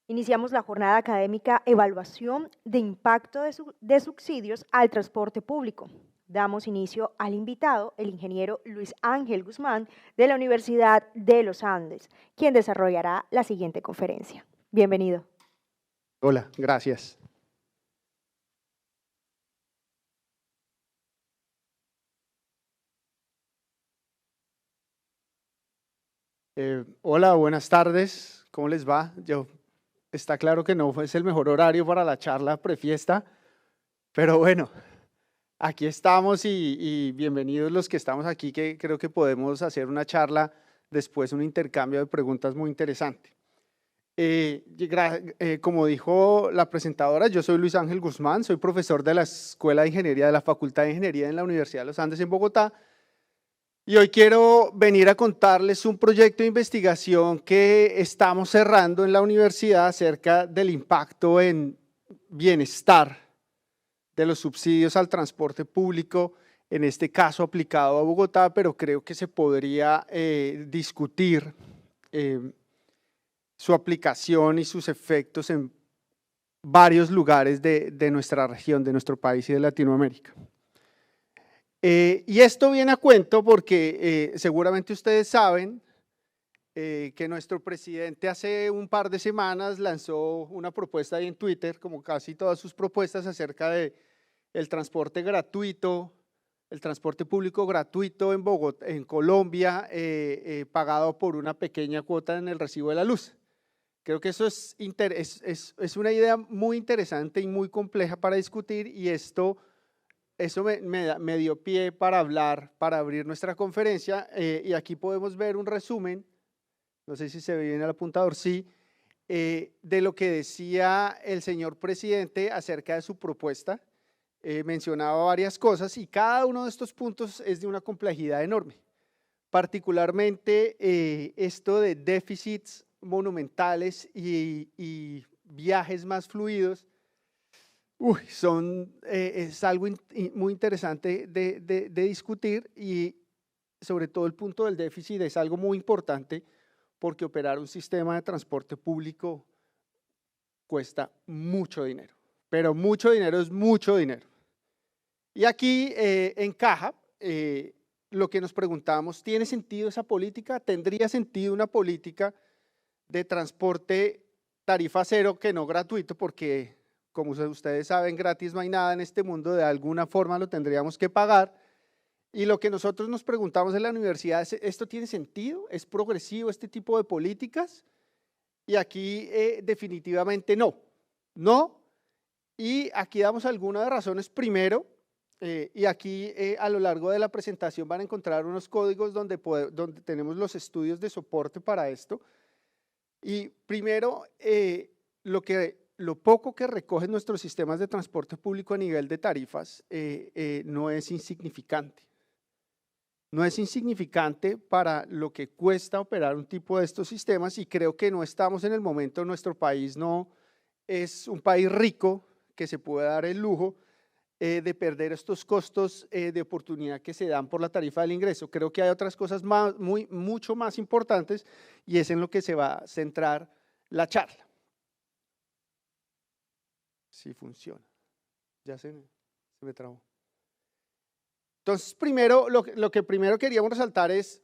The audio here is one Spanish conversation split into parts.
Iniciamos la jornada académica Evaluación de Impacto de Subsidios al Transporte Público. Damos inicio al invitado, el ingeniero Luis Ángel Guzmán, de la Universidad de los Andes, quien desarrollará la siguiente conferencia. Bienvenido. Hola, gracias. Hola, buenas tardes. ¿Cómo les va? Está claro que no es el mejor horario para la charla prefiesta, pero bueno, aquí estamos y bienvenidos los que estamos aquí, que creo que podemos hacer una charla después, un intercambio de preguntas muy interesante. Como dijo la presentadora, yo soy Luis Ángel Guzmán, soy profesor de la Escuela de Ingeniería de la Facultad de Ingeniería en la Universidad de los Andes en Bogotá. Y hoy quiero venir a contarles un proyecto de investigación que estamos cerrando en la universidad acerca del impacto en bienestar de los subsidios al transporte público, en este caso aplicado a Bogotá, pero creo que se podría discutir su aplicación y sus efectos en varios lugares de nuestra región, de nuestro país y de Latinoamérica. Y esto viene a cuento porque seguramente ustedes saben que nuestro presidente hace un par de semanas lanzó una propuesta ahí en Twitter, como casi todas sus propuestas, acerca de el transporte gratuito, el transporte público gratuito en Bogotá, en Colombia, pagado por una pequeña cuota en el recibo de la luz. Creo que eso es una idea muy interesante y muy compleja para discutir, y eso me dio pie para hablar, para abrir nuestra conferencia, y aquí podemos ver un resumen, no sé si se ve bien el apuntador, sí, de lo que decía el señor presidente acerca de su propuesta. Mencionaba varias cosas y cada uno de estos puntos es de una complejidad enorme, particularmente esto de déficits monumentales y viajes más fluidos. Es algo muy interesante de discutir, y sobre todo el punto del déficit es algo muy importante porque operar un sistema de transporte público cuesta mucho dinero, pero mucho dinero es mucho dinero. Y aquí encaja lo que nos preguntamos: ¿tiene sentido esa política? ¿Tendría sentido una política de transporte tarifa cero, que no gratuito? Porque, como ustedes saben, gratis no hay nada en este mundo, de alguna forma lo tendríamos que pagar. Y lo que nosotros nos preguntamos en la universidad es: ¿esto tiene sentido? ¿Es progresivo este tipo de políticas? Y aquí definitivamente no, y aquí damos algunas razones. Primero, y aquí a lo largo de la presentación van a encontrar unos códigos donde tenemos los estudios de soporte para esto. Y primero, lo poco que recogen nuestros sistemas de transporte público a nivel de tarifas no es insignificante. No es insignificante para lo que cuesta operar un tipo de estos sistemas, y creo que no estamos en el momento, nuestro país no es un país rico que se puede dar el lujo de perder estos costos de oportunidad que se dan por la tarifa del ingreso. Creo que hay otras cosas mucho más importantes, y es en lo que se va a centrar la charla. Sí funciona. Ya se me trabó. Entonces, primero, lo que primero queríamos resaltar es,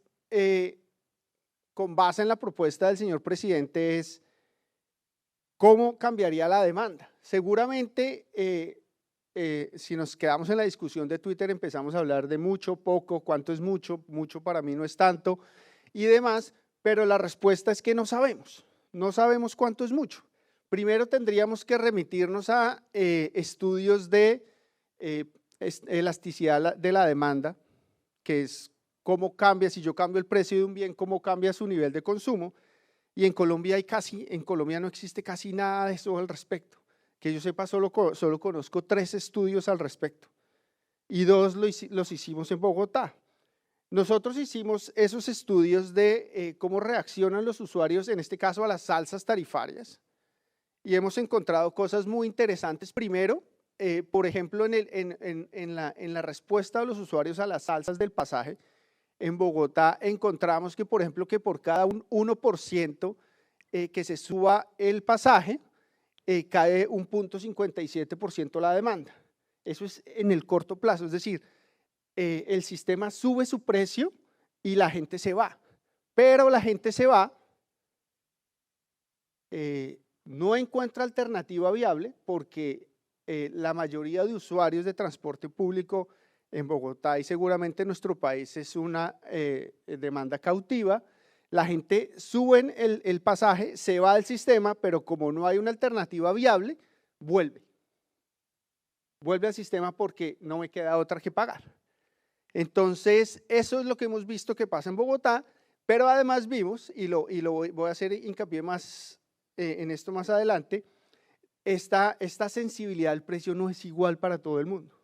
con base en la propuesta del señor presidente, es cómo cambiaría la demanda. Seguramente, si nos quedamos en la discusión de Twitter, empezamos a hablar de mucho, poco, cuánto es mucho, mucho para mí no es tanto y demás, pero la respuesta es que no sabemos cuánto es mucho. Primero tendríamos que remitirnos a estudios de elasticidad de la demanda, que es cómo cambia, si yo cambio el precio de un bien, cómo cambia su nivel de consumo. Y en Colombia no existe casi nada de eso al respecto. Que yo sepa, solo conozco 3 estudios al respecto, y 2 los hicimos en Bogotá. Nosotros hicimos esos estudios de cómo reaccionan los usuarios, en este caso a las alzas tarifarias, y hemos encontrado cosas muy interesantes. Primero, por ejemplo, en la respuesta de los usuarios a las alzas del pasaje, en Bogotá encontramos que, por ejemplo, que por cada un 1% que se suba el pasaje, cae un 0,57% la demanda. Eso es en el corto plazo, es decir, el sistema sube su precio y la gente se va, pero la gente se va, no encuentra alternativa viable porque la mayoría de usuarios de transporte público en Bogotá y seguramente en nuestro país es una demanda cautiva. La gente sube el pasaje, se va del sistema, pero como no hay una alternativa viable, vuelve al sistema porque no me queda otra que pagar. Entonces, eso es lo que hemos visto que pasa en Bogotá, pero además vimos, y voy a hacer hincapié más en esto más adelante, esta sensibilidad al precio no es igual para todo el mundo.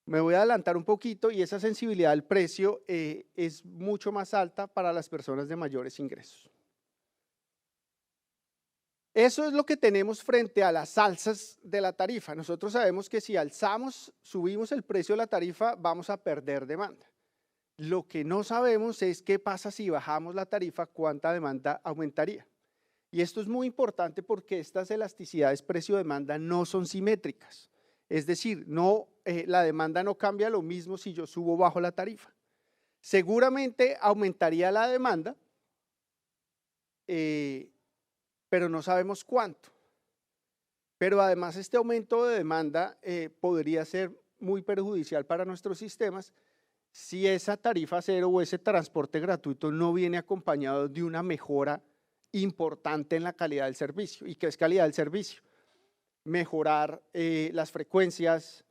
Me voy a adelantar un poquito y esa sensibilidad al precio es mucho más alta para las personas de mayores ingresos. Eso es lo que tenemos frente a las alzas de la tarifa. Nosotros sabemos que si subimos el precio de la tarifa, vamos a perder demanda. Lo que no sabemos es qué pasa si bajamos la tarifa, cuánta demanda aumentaría. Y esto es muy importante porque estas elasticidades precio-demanda no son simétricas. Es decir, la demanda no cambia lo mismo si yo subo o bajo la tarifa. Seguramente aumentaría la demanda, pero no sabemos cuánto. Pero además este aumento de demanda podría ser muy perjudicial para nuestros sistemas si esa tarifa cero o ese transporte gratuito no viene acompañado de una mejora importante en la calidad del servicio. ¿Y qué es calidad del servicio? Mejorar las frecuencias,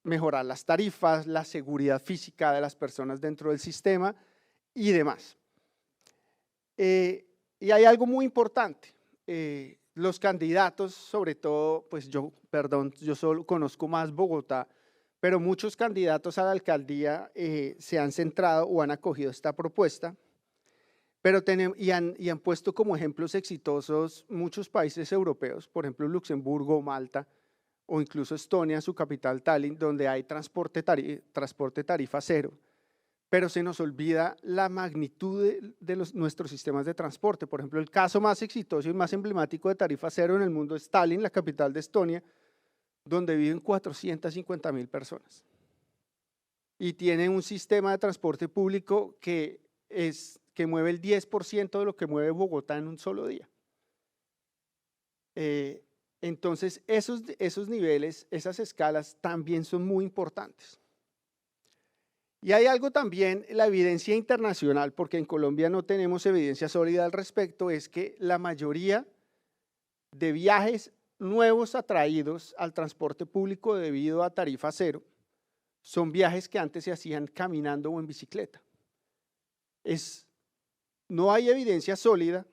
mejorar las tarifas, la seguridad física de las personas dentro del sistema y demás. Y hay algo muy importante, los candidatos, sobre todo, pues yo solo conozco más Bogotá, pero muchos candidatos a la alcaldía se han centrado o han acogido esta propuesta, pero y han puesto como ejemplos exitosos muchos países europeos, por ejemplo Luxemburgo, Malta o incluso Estonia, su capital Tallinn, donde hay transporte tarifa cero. Pero se nos olvida la magnitud de nuestros sistemas de transporte. Por ejemplo, el caso más exitoso y más emblemático de tarifa cero en el mundo es Tallinn, la capital de Estonia, donde viven 450.000 personas. Y tiene un sistema de transporte público que mueve el 10% de lo que mueve Bogotá en un solo día. Entonces, esos niveles, esas escalas también son muy importantes. Y hay algo también, la evidencia internacional, porque en Colombia no tenemos evidencia sólida al respecto, es que la mayoría de viajes nuevos atraídos al transporte público debido a tarifa cero son viajes que antes se hacían caminando o en bicicleta. No hay evidencia sólida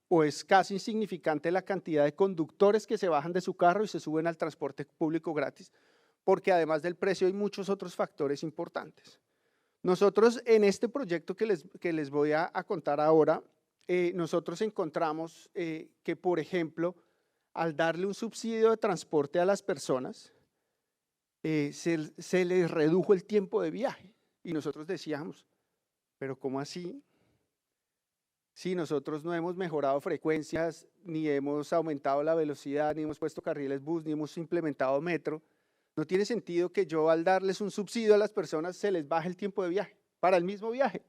o es casi insignificante la cantidad de conductores que se bajan de su carro y se suben al transporte público gratis, porque además del precio hay muchos otros factores importantes. Nosotros en este proyecto que les voy a contar ahora, nosotros encontramos que, por ejemplo, al darle un subsidio de transporte a las personas, se les redujo el tiempo de viaje. Y nosotros decíamos, ¿pero cómo así? Si nosotros no hemos mejorado frecuencias, ni hemos aumentado la velocidad, ni hemos puesto carriles bus, ni hemos implementado metro, no tiene sentido que yo al darles un subsidio a las personas se les baje el tiempo de viaje para el mismo viaje.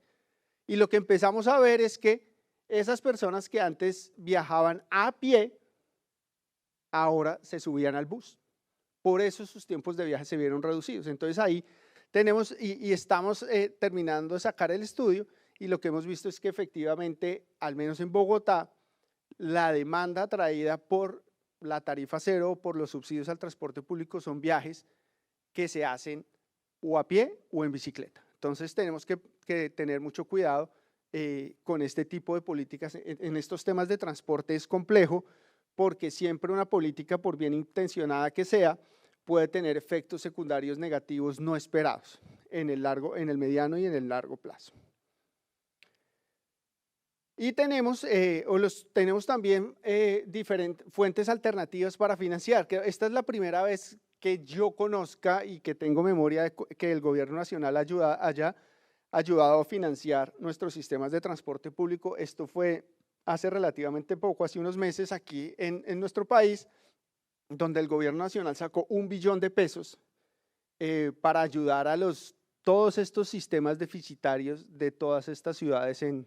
Y lo que empezamos a ver es que esas personas que antes viajaban a pie, ahora se subían al bus. Por eso sus tiempos de viaje se vieron reducidos. Entonces ahí tenemos y estamos terminando de sacar el estudio y lo que hemos visto es que efectivamente, al menos en Bogotá, la demanda atraída por la tarifa cero, por los subsidios al transporte público, son viajes que se hacen o a pie o en bicicleta. Entonces tenemos que tener mucho cuidado con este tipo de políticas. En estos temas de transporte es complejo porque siempre una política, por bien intencionada que sea, puede tener efectos secundarios negativos no esperados en el mediano y en el largo plazo. Y tenemos también diferentes fuentes alternativas para financiar. Esta es la primera vez que yo conozca y que tengo memoria de que el gobierno nacional haya ayudado a financiar nuestros sistemas de transporte público. Esto fue hace relativamente poco, hace unos meses aquí en nuestro país, donde el gobierno nacional sacó 1 billón de pesos para ayudar a todos estos sistemas deficitarios de todas estas ciudades en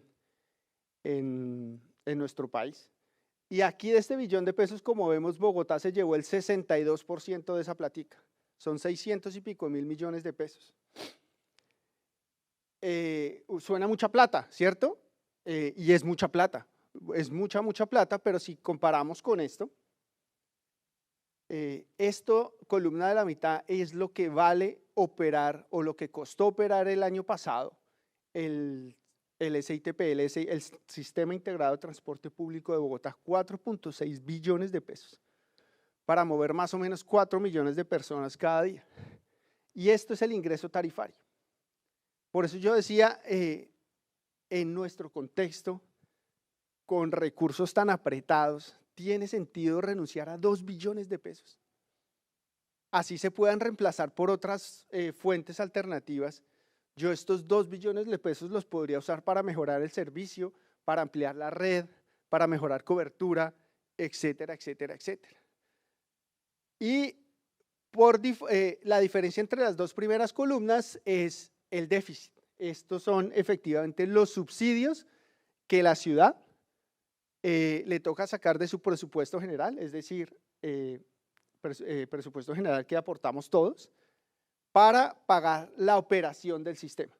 nuestro país. Y aquí de este billón de pesos, como vemos, Bogotá se llevó el 62% de esa platica. Son 600 y pico mil millones de pesos. Suena mucha plata, ¿cierto? Y es mucha plata. Es mucha plata, pero si comparamos con esto, columna de la mitad, es lo que vale operar o lo que costó operar el año pasado el SITP, el Sistema Integrado de Transporte Público de Bogotá, 4.6 billones de pesos para mover más o menos 4 millones de personas cada día. Y esto es el ingreso tarifario. Por eso yo decía, en nuestro contexto, con recursos tan apretados, tiene sentido renunciar a 2 billones de pesos. Así se puedan reemplazar por otras fuentes alternativas. Yo estos 2 billones de pesos los podría usar para mejorar el servicio, para ampliar la red, para mejorar cobertura, etcétera, etcétera, etcétera. Y la diferencia entre las dos primeras columnas es el déficit. Estos son efectivamente los subsidios que la ciudad le toca sacar de su presupuesto general, es decir, presupuesto general que aportamos todos, para pagar la operación del sistema.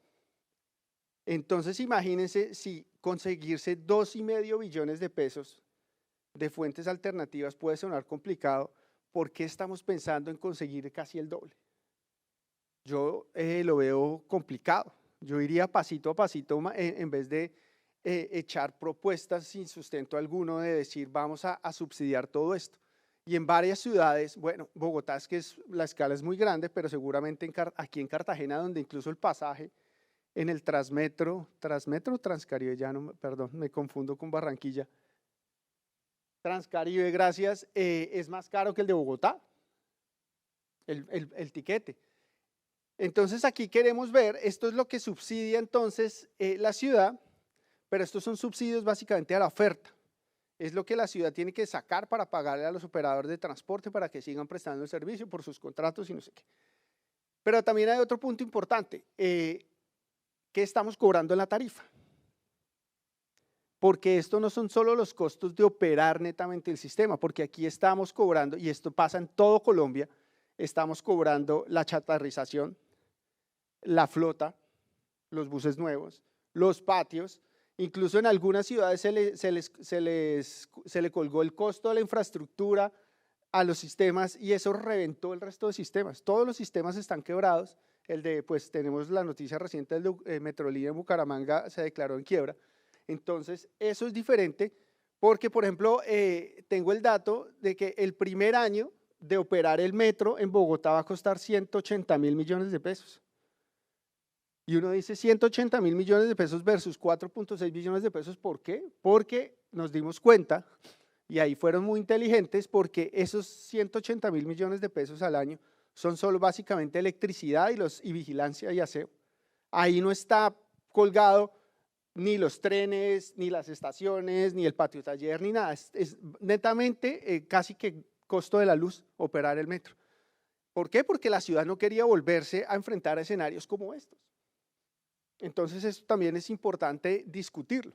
Entonces imagínense si conseguirse 2,5 billones de pesos de fuentes alternativas puede sonar complicado, ¿por qué estamos pensando en conseguir casi el doble? Yo lo veo complicado, yo iría pasito a pasito en vez de echar propuestas sin sustento alguno de decir vamos a subsidiar todo esto. Y en varias ciudades, bueno, Bogotá es que la escala es muy grande, pero seguramente aquí en Cartagena, donde incluso el pasaje en el Transmetro, Transcaribe, ya no, perdón, me confundo con Barranquilla, Transcaribe, gracias, es más caro que el de Bogotá, el tiquete. Entonces aquí queremos ver, esto es lo que subsidia entonces la ciudad, pero estos son subsidios básicamente a la oferta. Es lo que la ciudad tiene que sacar para pagarle a los operadores de transporte para que sigan prestando el servicio por sus contratos y no sé qué. Pero también hay otro punto importante, ¿qué estamos cobrando en la tarifa? Porque esto no son solo los costos de operar netamente el sistema, porque aquí estamos cobrando, y esto pasa en todo Colombia, estamos cobrando la chatarrización, la flota, los buses nuevos, los patios. Incluso en algunas ciudades se le colgó el costo de la infraestructura a los sistemas y eso reventó el resto de sistemas. Todos los sistemas están quebrados. Pues tenemos la noticia reciente del Metrolínea en Bucaramanga se declaró en quiebra. Entonces, eso es diferente porque, por ejemplo, tengo el dato de que el primer año de operar el metro en Bogotá va a costar 180.000 millones de pesos. Y uno dice 180.000 millones de pesos versus 4.6 billones de pesos, ¿por qué? Porque nos dimos cuenta, y ahí fueron muy inteligentes, porque esos 180.000 millones de pesos al año son solo básicamente electricidad y vigilancia y aseo. Ahí no está colgado ni los trenes, ni las estaciones, ni el patio taller, ni nada. Es netamente casi que costo de la luz operar el metro. ¿Por qué? Porque la ciudad no quería volverse a enfrentar a escenarios como estos. Entonces eso también es importante discutirlo.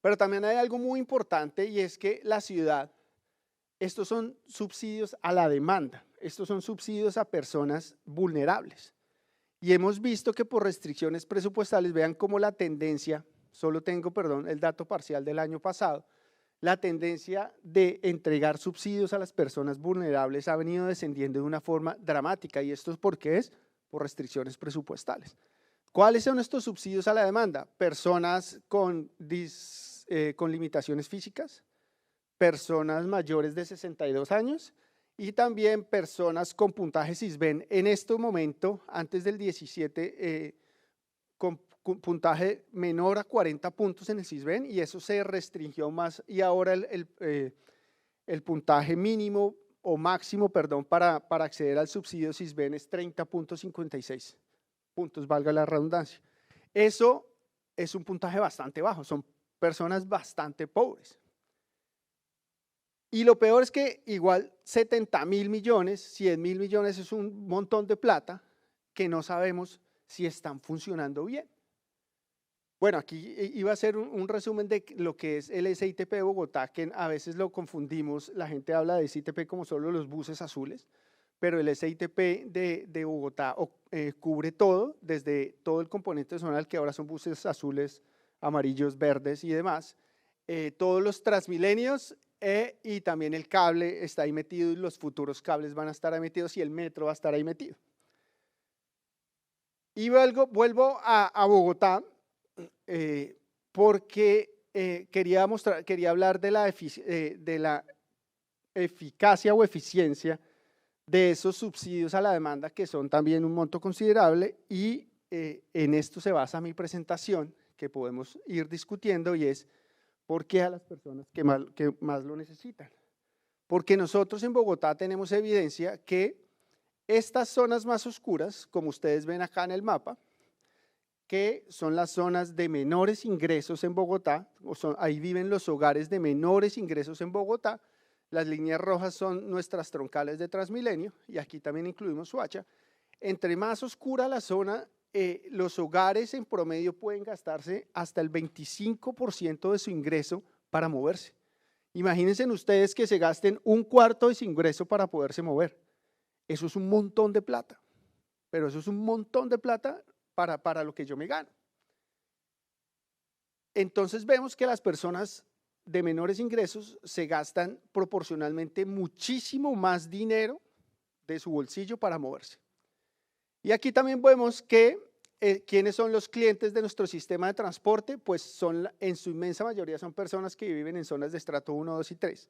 Pero también hay algo muy importante y es que la ciudad, estos son subsidios a la demanda, estos son subsidios a personas vulnerables. Y hemos visto que por restricciones presupuestales, vean cómo la tendencia, solo tengo, perdón, el dato parcial del año pasado, la tendencia de entregar subsidios a las personas vulnerables ha venido descendiendo de una forma dramática y esto es porque es por restricciones presupuestales. ¿Cuáles son estos subsidios a la demanda? Personas con limitaciones físicas, personas mayores de 62 años y también personas con puntaje SISBEN. En este momento, antes del 17, con puntaje menor a 40 puntos en el SISBEN y eso se restringió más y ahora el puntaje mínimo o máximo, perdón, para acceder al subsidio SISBEN es 30.56 puntos, valga la redundancia. Eso es un puntaje bastante bajo, son personas bastante pobres. Y lo peor es que igual 70.000 millones, 100.000 millones es un montón de plata que no sabemos si están funcionando bien. Bueno, aquí iba a hacer un resumen de lo que es el SITP de Bogotá, que a veces lo confundimos, la gente habla de SITP como solo los buses azules, pero el SITP de Bogotá cubre todo, desde todo el componente zonal, que ahora son buses azules, amarillos, verdes y demás, todos los Transmilenios y también el cable está ahí metido y los futuros cables van a estar ahí metidos y el metro va a estar ahí metido. Y vuelvo a Bogotá porque quería hablar de la eficacia o eficiencia de esos subsidios a la demanda, que son también un monto considerable, y en esto se basa mi presentación, que podemos ir discutiendo, y es ¿por qué a las personas que más lo necesitan? Porque nosotros en Bogotá tenemos evidencia que estas zonas más oscuras, como ustedes ven acá en el mapa, que son las zonas de menores ingresos en Bogotá, ahí viven los hogares de menores ingresos en Bogotá. Las líneas rojas son nuestras troncales de Transmilenio, y aquí también incluimos Soacha. Entre más oscura la zona, los hogares en promedio pueden gastarse hasta el 25% de su ingreso para moverse. Imagínense ustedes que se gasten un cuarto de su ingreso para poderse mover. Eso es un montón de plata, pero eso es un montón de plata para lo que yo me gano. Entonces vemos que las personas de menores ingresos se gastan proporcionalmente muchísimo más dinero de su bolsillo para moverse. Y aquí también vemos que ¿quiénes son los clientes de nuestro sistema de transporte? Pues en su inmensa mayoría son personas que viven en zonas de estrato 1, 2 y 3,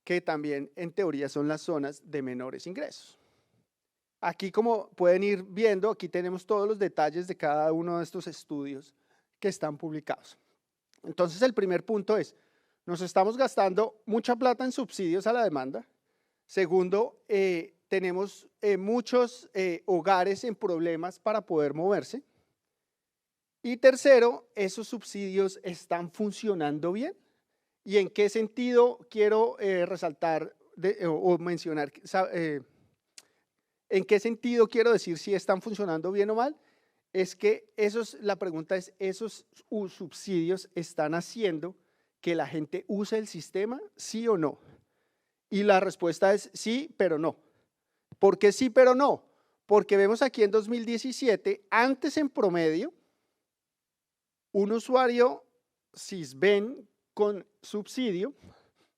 que también en teoría son las zonas de menores ingresos. Aquí, como pueden ir viendo, aquí tenemos todos los detalles de cada uno de estos estudios que están publicados. Entonces, el primer punto es, nos estamos gastando mucha plata en subsidios a la demanda. Segundo, tenemos muchos hogares en problemas para poder moverse. Y tercero, esos subsidios están funcionando bien. ¿Y en qué sentido quiero resaltar o mencionar? ¿En qué sentido quiero decir si están funcionando bien o mal? Es que la pregunta es, ¿esos subsidios están haciendo que la gente use el sistema, sí o no? Y la respuesta es sí, pero no. ¿Por qué sí, pero no? Porque vemos aquí en 2017, antes en promedio, un usuario Sisbén con subsidio,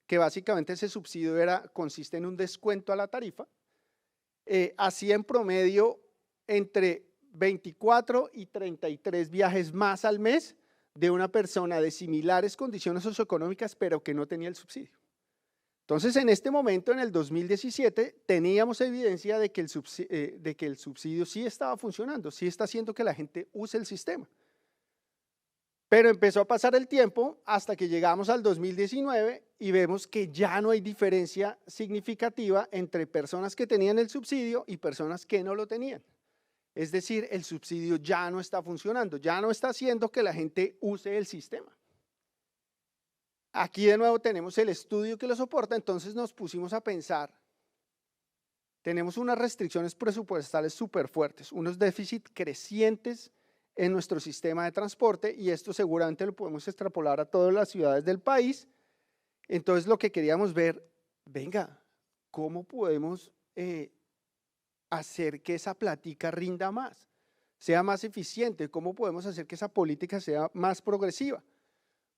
que básicamente ese subsidio consiste en un descuento a la tarifa, hacía en promedio entre 24 y 33 viajes más al mes de una persona de similares condiciones socioeconómicas, pero que no tenía el subsidio. Entonces, en este momento, en el 2017, teníamos evidencia de que el subsidio sí estaba funcionando, sí está haciendo que la gente use el sistema. Pero empezó a pasar el tiempo hasta que llegamos al 2019 y vemos que ya no hay diferencia significativa entre personas que tenían el subsidio y personas que no lo tenían. Es decir, el subsidio ya no está funcionando, ya no está haciendo que la gente use el sistema. Aquí de nuevo tenemos el estudio que lo soporta, entonces nos pusimos a pensar, tenemos unas restricciones presupuestales súper fuertes, unos déficits crecientes en nuestro sistema de transporte, y esto seguramente lo podemos extrapolar a todas las ciudades del país. Entonces lo que queríamos ver, venga, ¿cómo podemos hacer que esa plática rinda más, sea más eficiente? ¿Cómo podemos hacer que esa política sea más progresiva?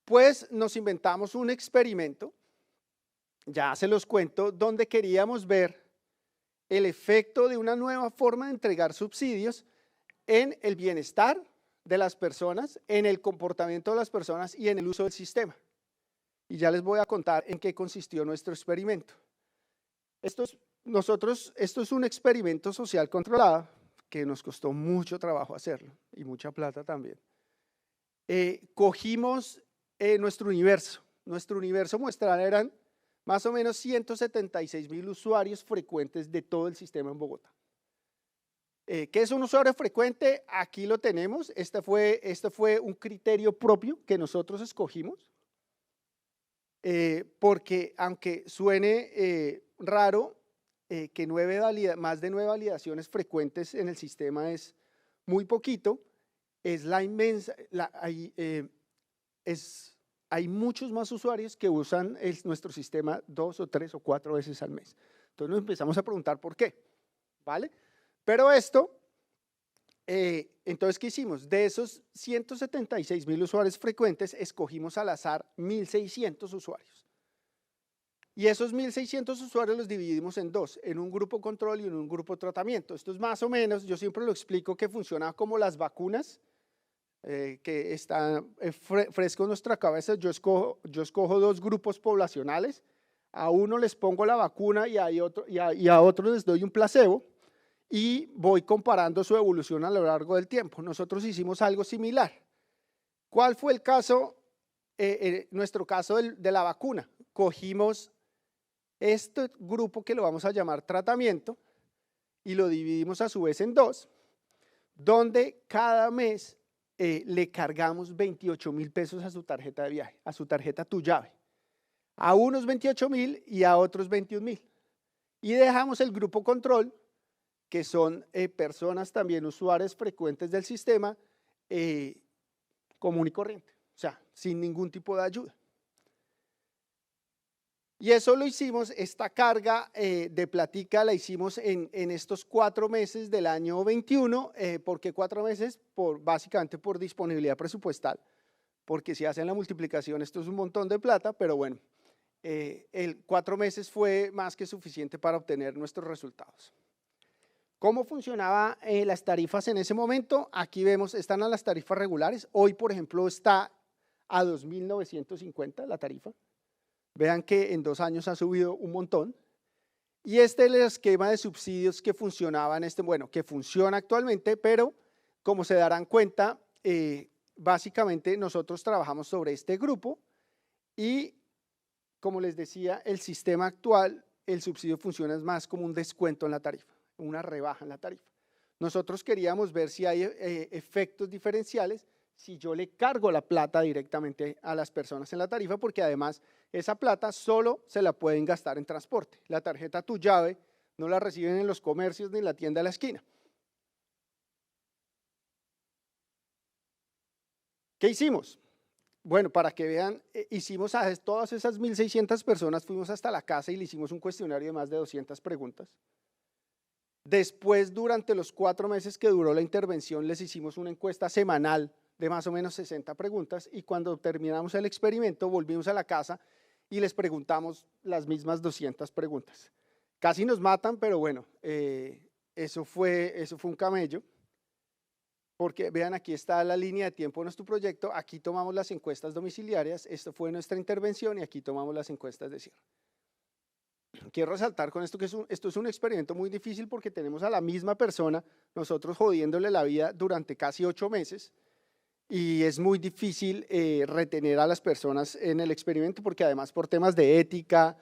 Pues nos inventamos un experimento, ya se los cuento, donde queríamos ver el efecto de una nueva forma de entregar subsidios en el bienestar de las personas, en el comportamiento de las personas y en el uso del sistema. Y ya les voy a contar en qué consistió nuestro experimento. Esto es un experimento social controlado que nos costó mucho trabajo hacerlo y mucha plata también. Cogimos nuestro universo muestral eran más o menos 176.000 usuarios frecuentes de todo el sistema en Bogotá. ¿Qué es un usuario frecuente? Aquí lo tenemos. Este fue un criterio propio que nosotros escogimos, porque aunque suene raro, que más de 9 validaciones frecuentes en el sistema es muy poquito, es la inmensa, hay muchos más usuarios que usan nuestro sistema 2 o 3 o 4 veces al mes. Entonces nos empezamos a preguntar por qué, ¿vale? Pero esto, entonces, ¿qué hicimos? De esos 176.000 usuarios frecuentes, escogimos al azar 1.600 usuarios. Y esos 1.600 usuarios los dividimos en dos, en un grupo control y en un grupo tratamiento. Esto es más o menos, yo siempre lo explico que funciona como las vacunas, que está fresco en nuestra cabeza. Yo escojo dos grupos poblacionales, a uno les pongo la vacuna y a otro les doy un placebo y voy comparando su evolución a lo largo del tiempo. Nosotros hicimos algo similar. ¿Cuál fue el caso? Nuestro caso de la vacuna. Cogimos este grupo que lo vamos a llamar tratamiento y lo dividimos a su vez en dos, donde cada mes le cargamos 28.000 pesos a su tarjeta de viaje, a su tarjeta Tu Llave, a unos 28.000 y a otros 21.000. Y dejamos el grupo control, que son personas también usuarios frecuentes del sistema, común y corriente, o sea, sin ningún tipo de ayuda. Y eso lo hicimos, esta carga de platica la hicimos en estos 4 meses del año 21. ¿Por qué 4 meses? Básicamente por disponibilidad presupuestal, porque si hacen la multiplicación esto es un montón de plata, pero bueno, 4 meses fue más que suficiente para obtener nuestros resultados. ¿Cómo funcionaban las tarifas en ese momento? Aquí vemos, están a las tarifas regulares. Hoy, por ejemplo, está a 2.950 la tarifa. Vean que en 2 años ha subido un montón. Y este es el esquema de subsidios que funcionaba que funciona actualmente, pero como se darán cuenta, básicamente nosotros trabajamos sobre este grupo y, como les decía, el sistema actual, el subsidio funciona más como un descuento en la tarifa, una rebaja en la tarifa. Nosotros queríamos ver si hay efectos diferenciales si yo le cargo la plata directamente a las personas en la tarifa, porque además esa plata solo se la pueden gastar en transporte. La tarjeta Tu Llave no la reciben en los comercios ni en la tienda de la esquina. ¿Qué hicimos? Bueno, para que vean, hicimos a todas esas 1.600 personas, fuimos hasta la casa y le hicimos un cuestionario de más de 200 preguntas. Después, durante los 4 meses que duró la intervención, les hicimos una encuesta semanal de más o menos 60 preguntas y cuando terminamos el experimento volvimos a la casa y les preguntamos las mismas 200 preguntas. Casi nos matan, pero bueno, eso fue un camello, porque vean, aquí está la línea de tiempo de nuestro proyecto, aquí tomamos las encuestas domiciliarias, esto fue nuestra intervención y aquí tomamos las encuestas de cierre. Quiero resaltar con esto que esto es un experimento muy difícil porque tenemos a la misma persona, nosotros jodiéndole la vida durante casi 8 meses, y es muy difícil retener a las personas en el experimento porque además por temas de ética,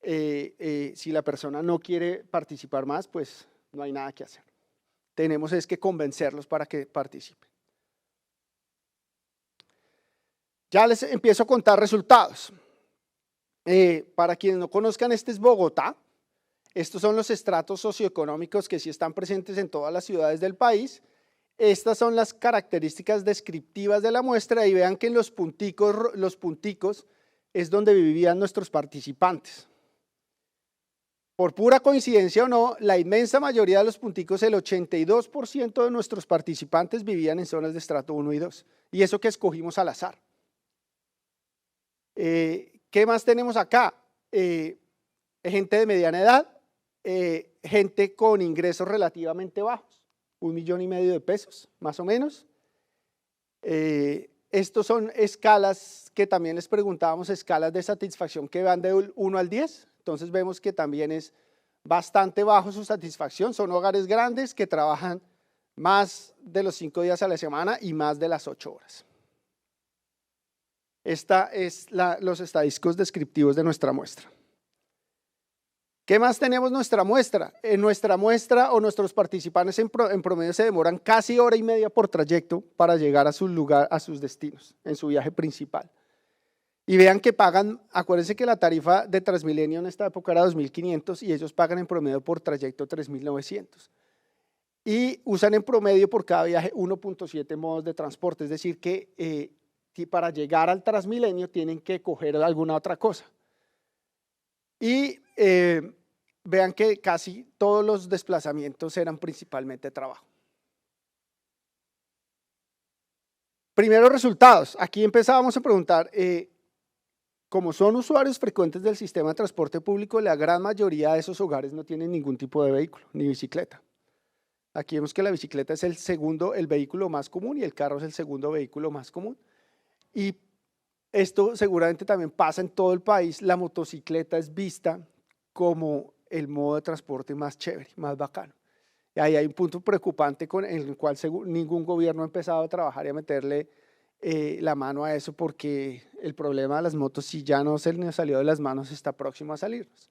si la persona no quiere participar más, pues no hay nada que hacer. Tenemos es que convencerlos para que participen. Ya les empiezo a contar resultados. Para quienes no conozcan, este es Bogotá. Estos son los estratos socioeconómicos que sí están presentes en todas las ciudades del país. Estas son las características descriptivas de la muestra y vean que en los punticos es donde vivían nuestros participantes. Por pura coincidencia o no, la inmensa mayoría de los punticos, el 82% de nuestros participantes vivían en zonas de estrato 1 y 2, y eso que escogimos al azar. ¿Qué más tenemos acá? Gente de mediana edad, gente con ingresos relativamente bajos. 1,5 millones de pesos, más o menos. Estos son escalas que también les preguntábamos, escalas de satisfacción que van de 1 al 10. Entonces vemos que también es bastante bajo su satisfacción. Son hogares grandes que trabajan más de los 5 días a la semana y más de las 8 horas. Esta es los estadísticos descriptivos de nuestra muestra. ¿Qué más tenemos nuestra muestra? En nuestra muestra o nuestros participantes en promedio se demoran casi hora y media por trayecto para llegar a su lugar, a sus destinos, en su viaje principal. Y vean que pagan, acuérdense que la tarifa de Transmilenio en esta época era 2.500 y ellos pagan en promedio por trayecto 3.900. Y usan en promedio por cada viaje 1.7 modos de transporte, es decir que para llegar al Transmilenio tienen que coger alguna otra cosa. Y vean que casi todos los desplazamientos eran principalmente trabajo. Primeros resultados, aquí empezábamos a preguntar, como son usuarios frecuentes del sistema de transporte público, la gran mayoría de esos hogares no tienen ningún tipo de vehículo, ni bicicleta. Aquí vemos que la bicicleta es el vehículo más común y el carro es el segundo vehículo más común. Y esto seguramente también pasa en todo el país, la motocicleta es vista como el modo de transporte más chévere, más bacano. Y ahí hay un punto preocupante en el cual ningún gobierno ha empezado a trabajar y a meterle la mano a eso, porque el problema de las motos, si ya no se les salió de las manos, está próximo a salirnos.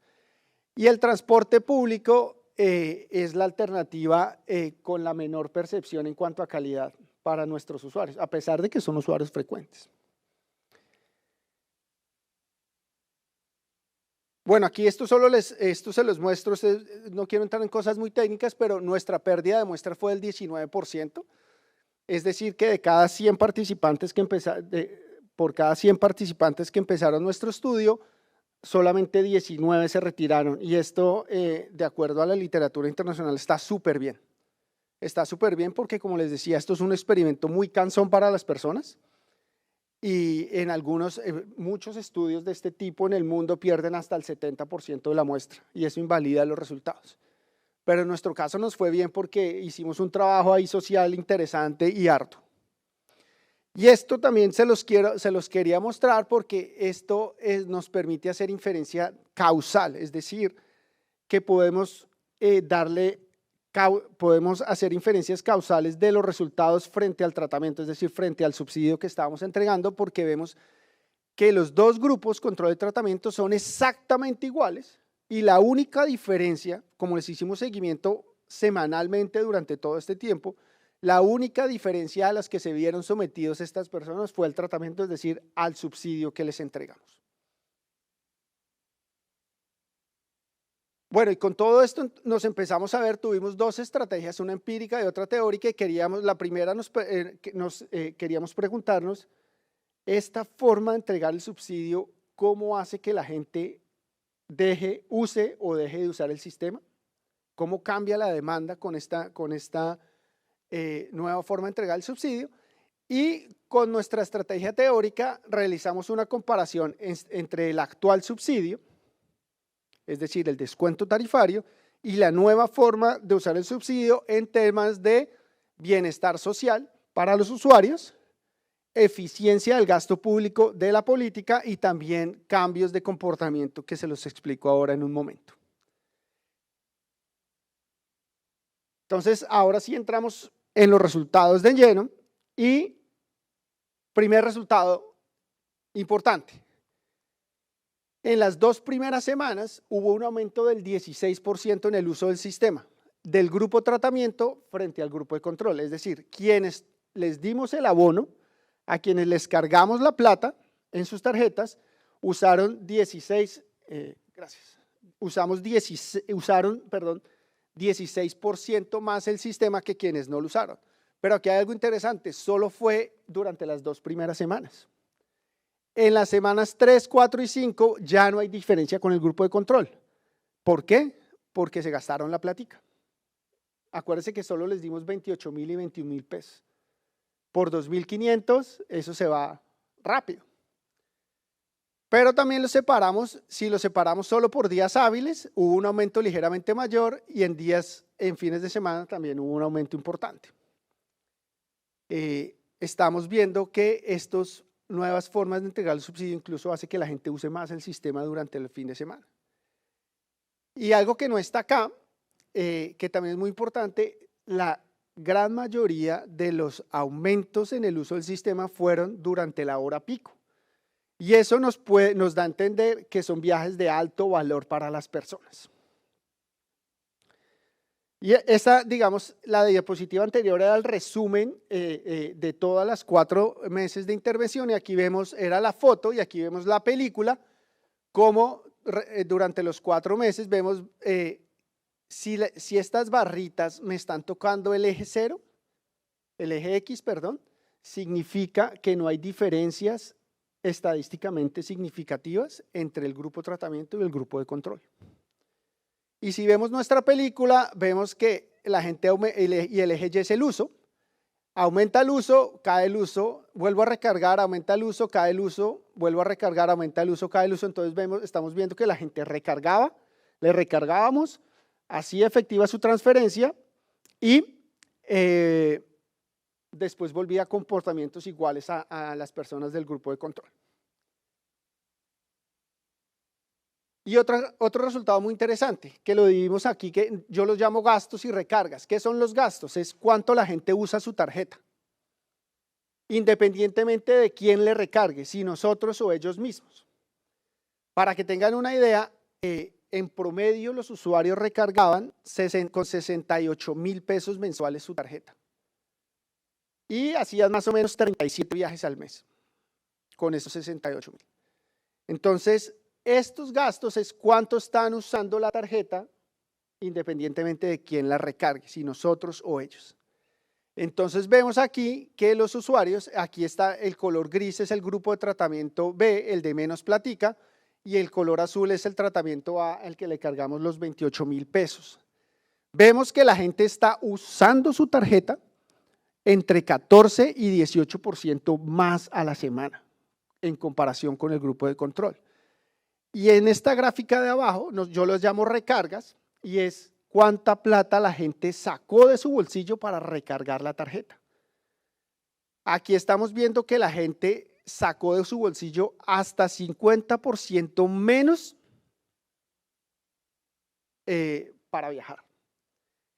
Y el transporte público es la alternativa con la menor percepción en cuanto a calidad para nuestros usuarios, a pesar de que son usuarios frecuentes. Bueno, aquí esto se los muestro, no quiero entrar en cosas muy técnicas, pero nuestra pérdida de muestra fue del 19%, es decir que de cada 100 participantes por cada 100 participantes que empezaron nuestro estudio, solamente 19 se retiraron, y esto, de acuerdo a la literatura internacional, está súper bien. Está súper bien porque, como les decía, esto es un experimento muy cansón para las personas, y en muchos estudios de este tipo en el mundo pierden hasta el 70% de la muestra, y eso invalida los resultados. Pero en nuestro caso nos fue bien porque hicimos un trabajo ahí social interesante y harto. Y esto también se los quería mostrar porque esto nos permite hacer inferencia causal, es decir, que podemos hacer inferencias causales de los resultados frente al tratamiento, es decir, frente al subsidio que estábamos entregando, porque vemos que los dos grupos, control y tratamiento, son exactamente iguales y la única diferencia, como les hicimos seguimiento semanalmente durante todo este tiempo, la única diferencia a las que se vieron sometidos estas personas fue el tratamiento, es decir, al subsidio que les entregamos. Bueno, y con todo esto nos empezamos a ver, tuvimos dos estrategias, una empírica y otra teórica, y la primera queríamos preguntarnos, esta forma de entregar el subsidio, ¿cómo hace que la gente use o deje de usar el sistema? ¿Cómo cambia la demanda con esta nueva forma de entregar el subsidio? Y con nuestra estrategia teórica realizamos una comparación entre el actual subsidio, es decir, el descuento tarifario, y la nueva forma de usar el subsidio en temas de bienestar social para los usuarios, eficiencia del gasto público de la política y también cambios de comportamiento que se los explico ahora en un momento. Entonces, ahora sí entramos en los resultados de lleno y primer resultado importante. En las 2 primeras semanas hubo un aumento del 16% en el uso del sistema, del grupo tratamiento frente al grupo de control, es decir, quienes les dimos el abono, a quienes les cargamos la plata en sus tarjetas, usaron 16% más el sistema que quienes no lo usaron. Pero aquí hay algo interesante, solo fue durante las 2 primeras semanas. En las semanas 3, 4 y 5 ya no hay diferencia con el grupo de control. ¿Por qué? Porque se gastaron la platica. Acuérdense que solo les dimos 28.000 y 21.000 pesos. Por 2.500 eso se va rápido. Pero también los separamos, si los separamos solo por días hábiles, hubo un aumento ligeramente mayor y en fines de semana también hubo un aumento importante. Estamos viendo que estas nuevas formas de entregar el subsidio incluso hace que la gente use más el sistema durante el fin de semana. Y algo que no está acá, que también es muy importante, la gran mayoría de los aumentos en el uso del sistema fueron durante la hora pico. Y eso nos da a entender que son viajes de alto valor para las personas. Y esta, digamos, la diapositiva anterior era el resumen de todas las 4 meses de intervención, y aquí vemos, era la foto, y aquí vemos la película, cómo durante los 4 meses vemos si estas barritas me están tocando el eje 0, el eje X, perdón, significa que no hay diferencias estadísticamente significativas entre el grupo de tratamiento y el grupo de control. Y si vemos nuestra película, vemos que la gente y el eje Y es el uso. Aumenta el uso, cae el uso, vuelvo a recargar, aumenta el uso, cae el uso, vuelvo a recargar, aumenta el uso, cae el uso. Entonces estamos viendo que la gente recargaba, le recargábamos, hacía efectiva su transferencia y después volvía a comportamientos iguales a las personas del grupo de control. Y otro resultado muy interesante, que lo dividimos aquí, que yo los llamo gastos y recargas. ¿Qué son los gastos? Es cuánto la gente usa su tarjeta, independientemente de quién le recargue, si nosotros o ellos mismos. Para que tengan una idea, en promedio los usuarios recargaban con 68.000 pesos mensuales su tarjeta. Y hacían más o menos 37 viajes al mes con esos 68.000. Entonces, estos gastos es cuánto están usando la tarjeta independientemente de quién la recargue, si nosotros o ellos. Entonces vemos aquí que los usuarios, aquí está el color gris, es el grupo de tratamiento B, el de menos platica, y el color azul es el tratamiento A, al que le cargamos los 28.000 pesos. Vemos que la gente está usando su tarjeta entre 14 y 18% más a la semana en comparación con el grupo de control. Y en esta gráfica de abajo, yo los llamo recargas, y es cuánta plata la gente sacó de su bolsillo para recargar la tarjeta. Aquí estamos viendo que la gente sacó de su bolsillo hasta 50% menos para viajar.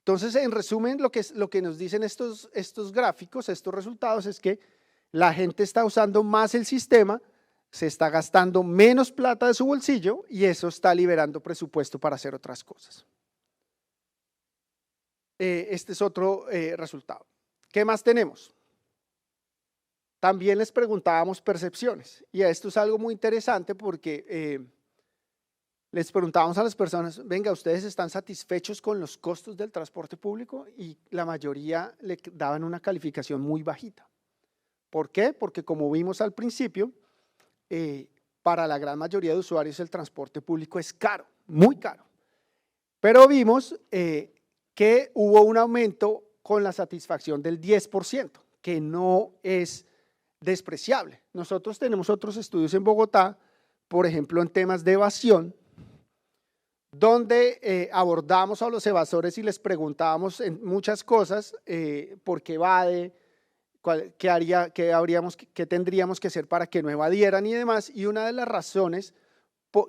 Entonces, en resumen, lo que nos dicen estos gráficos, estos resultados, es que la gente está usando más el sistema, se está gastando menos plata de su bolsillo y eso está liberando presupuesto para hacer otras cosas. Este es otro resultado. ¿Qué más tenemos? También les preguntábamos percepciones, y esto es algo muy interesante porque les preguntábamos a las personas, venga, ¿ustedes están satisfechos con los costos del transporte público? Y la mayoría le daban una calificación muy bajita. ¿Por qué? Porque como vimos al principio, para la gran mayoría de usuarios el transporte público es caro, muy caro. Pero vimos que hubo un aumento con la satisfacción del 10%, que no es despreciable. Nosotros tenemos otros estudios en Bogotá, por ejemplo en temas de evasión, donde abordamos a los evasores y les preguntábamos en muchas cosas, por qué evade, qué tendríamos que hacer para que no evadieran y demás, y una de las razones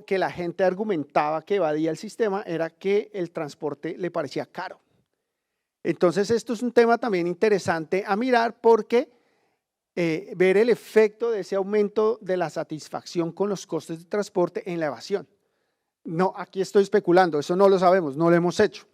que la gente argumentaba que evadía el sistema era que el transporte le parecía caro. Entonces esto es un tema también interesante a mirar porque ver el efecto de ese aumento de la satisfacción con los costes de transporte en la evasión. No, aquí estoy especulando, eso no lo sabemos, no lo hemos hecho.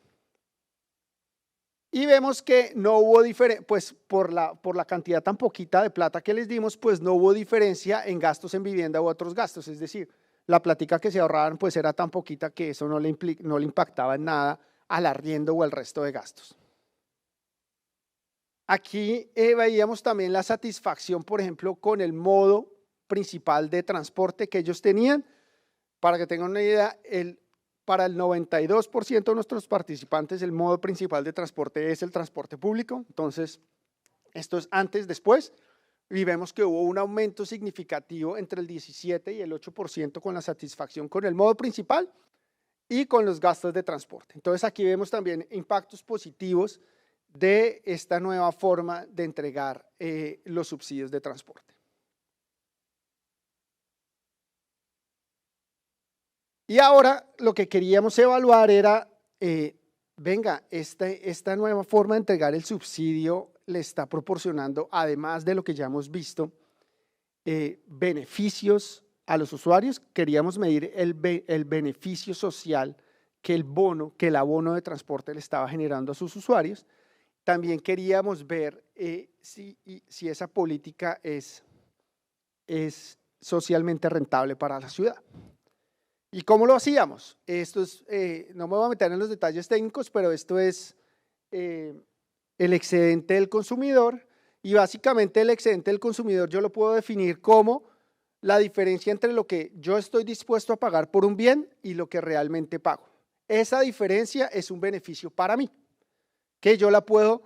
Y vemos que no hubo diferencia, pues por la cantidad tan poquita de plata que les dimos, pues no hubo diferencia en gastos en vivienda u otros gastos, es decir, la plática que se ahorraban pues era tan poquita que eso no le impactaba en nada al arriendo o al resto de gastos. Aquí veíamos también la satisfacción, por ejemplo, con el modo principal de transporte que ellos tenían. Para que tengan una idea, para el 92% de nuestros participantes el modo principal de transporte es el transporte público. Entonces, esto es antes, después, y vemos que hubo un aumento significativo entre el 17 y el 8% con la satisfacción con el modo principal y con los gastos de transporte. Entonces, aquí vemos también impactos positivos de esta nueva forma de entregar los subsidios de transporte. Y ahora lo que queríamos evaluar era, venga, esta nueva forma de entregar el subsidio le está proporcionando, además de lo que ya hemos visto, beneficios a los usuarios. Queríamos medir el beneficio social que el abono de transporte le estaba generando a sus usuarios. También queríamos ver si esa política es socialmente rentable para la ciudad. ¿Y cómo lo hacíamos? Esto es, no me voy a meter en los detalles técnicos, pero esto es el excedente del consumidor, y básicamente el excedente del consumidor yo lo puedo definir como la diferencia entre lo que yo estoy dispuesto a pagar por un bien y lo que realmente pago. Esa diferencia es un beneficio para mí, que yo la puedo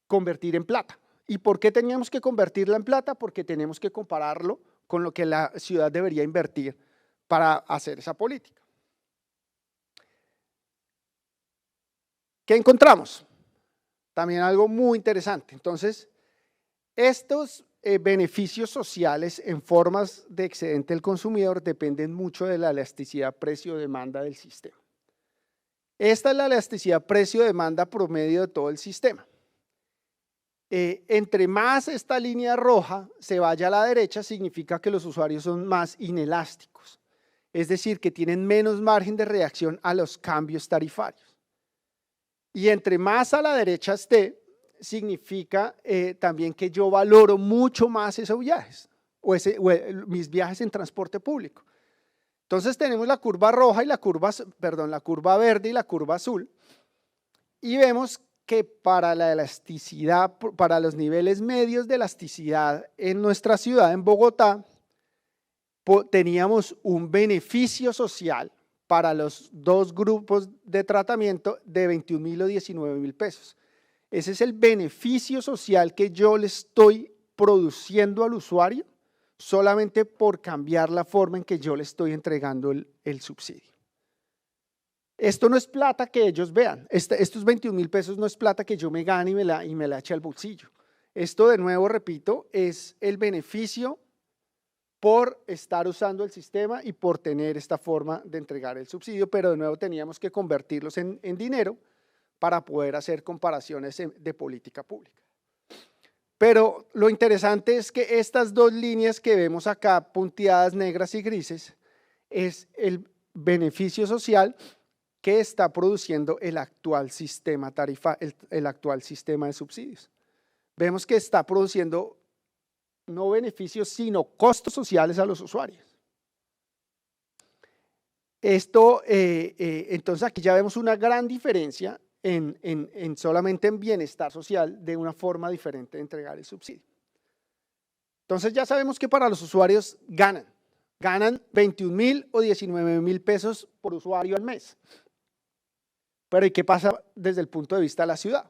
convertir en plata. ¿Y por qué teníamos que convertirla en plata? Porque tenemos que compararlo con lo que la ciudad debería invertir para hacer esa política. ¿Qué encontramos? También algo muy interesante. Entonces, estos beneficios sociales en formas de excedente del consumidor dependen mucho de la elasticidad precio-demanda del sistema. Esta es la elasticidad precio-demanda promedio de todo el sistema. Entre más esta línea roja se vaya a la derecha, significa que los usuarios son más inelásticos, es decir, que tienen menos margen de reacción a los cambios tarifarios. Y entre más a la derecha esté, significa también que yo valoro mucho más esos viajes mis viajes en transporte público. Entonces tenemos la curva roja y la curva verde y la curva azul, y vemos que para la elasticidad, para los niveles medios de elasticidad en nuestra ciudad, en Bogotá, teníamos un beneficio social para los dos grupos de tratamiento de 21.000 o 19.000 pesos. Ese es el beneficio social que yo le estoy produciendo al usuario solamente por cambiar la forma en que yo le estoy entregando el subsidio. Esto no es plata que ellos vean, estos 21.000 pesos no es plata que yo me gane y me la eche al bolsillo. Esto, de nuevo, repito, es el beneficio por estar usando el sistema y por tener esta forma de entregar el subsidio, pero de nuevo teníamos que convertirlos en dinero para poder hacer comparaciones de política pública. Pero lo interesante es que estas dos líneas que vemos acá, punteadas negras y grises, es el beneficio social que está produciendo el actual sistema el actual sistema de subsidios. Vemos que está produciendo no beneficios, sino costos sociales a los usuarios. Esto, entonces aquí ya vemos una gran diferencia solamente en bienestar social de una forma diferente de entregar el subsidio. Entonces ya sabemos que para los usuarios ganan 21.000 o 19.000 pesos por usuario al mes. Pero ¿y qué pasa desde el punto de vista de la ciudad?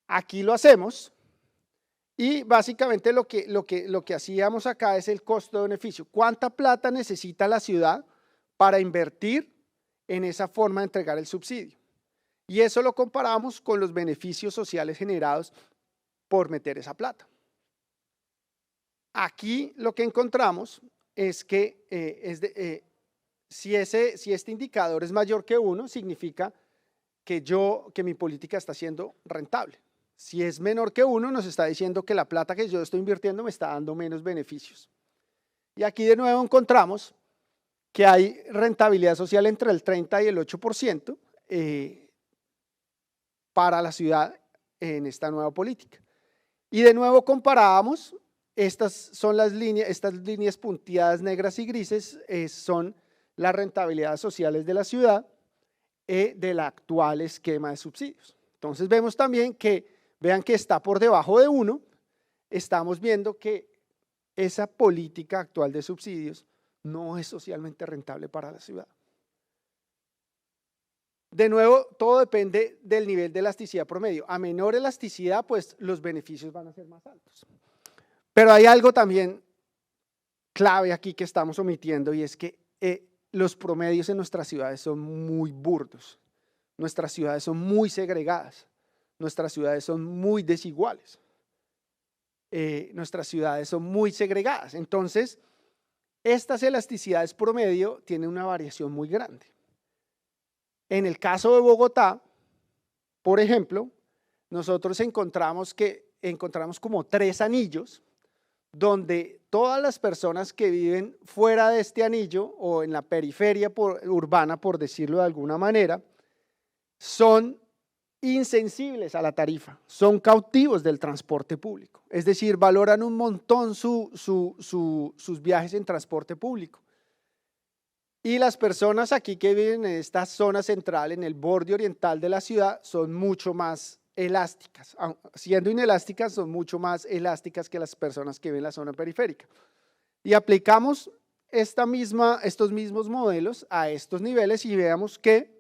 Aquí lo hacemos y básicamente lo que hacíamos acá es el costo-beneficio. ¿Cuánta plata necesita la ciudad para invertir en esa forma de entregar el subsidio? Y eso lo comparamos con los beneficios sociales generados por meter esa plata. Aquí lo que encontramos es que si este indicador es mayor que 1, significa que mi política está siendo rentable. Si es menor que 1, nos está diciendo que la plata que yo estoy invirtiendo me está dando menos beneficios. Y aquí de nuevo encontramos que hay rentabilidad social entre el 30 y el 8% para la ciudad en esta nueva política. Y de nuevo comparábamos, estas líneas punteadas negras y grises son las rentabilidades sociales de la ciudad del actual esquema de subsidios. Entonces vemos también vean que está por debajo de 1, estamos viendo que esa política actual de subsidios no es socialmente rentable para la ciudad. De nuevo, todo depende del nivel de elasticidad promedio. A menor elasticidad, pues los beneficios van a ser más altos. Pero hay algo también clave aquí que estamos omitiendo, y es que los promedios en nuestras ciudades son muy burdos. Nuestras ciudades son muy segregadas. Nuestras ciudades son muy desiguales. Nuestras ciudades son muy segregadas. Entonces, estas elasticidades promedio tienen una variación muy grande. En el caso de Bogotá, por ejemplo, nosotros encontramos como 3 anillos donde todas las personas que viven fuera de este anillo o en la periferia urbana, por decirlo de alguna manera, son insensibles a la tarifa, son cautivos del transporte público, es decir, valoran un montón sus viajes en transporte público. Y las personas aquí que viven en esta zona central, en el borde oriental de la ciudad, son mucho más elásticas, siendo inelásticas, son mucho más elásticas que las personas que viven en la zona periférica. Y aplicamos estos mismos modelos a estos niveles y veamos que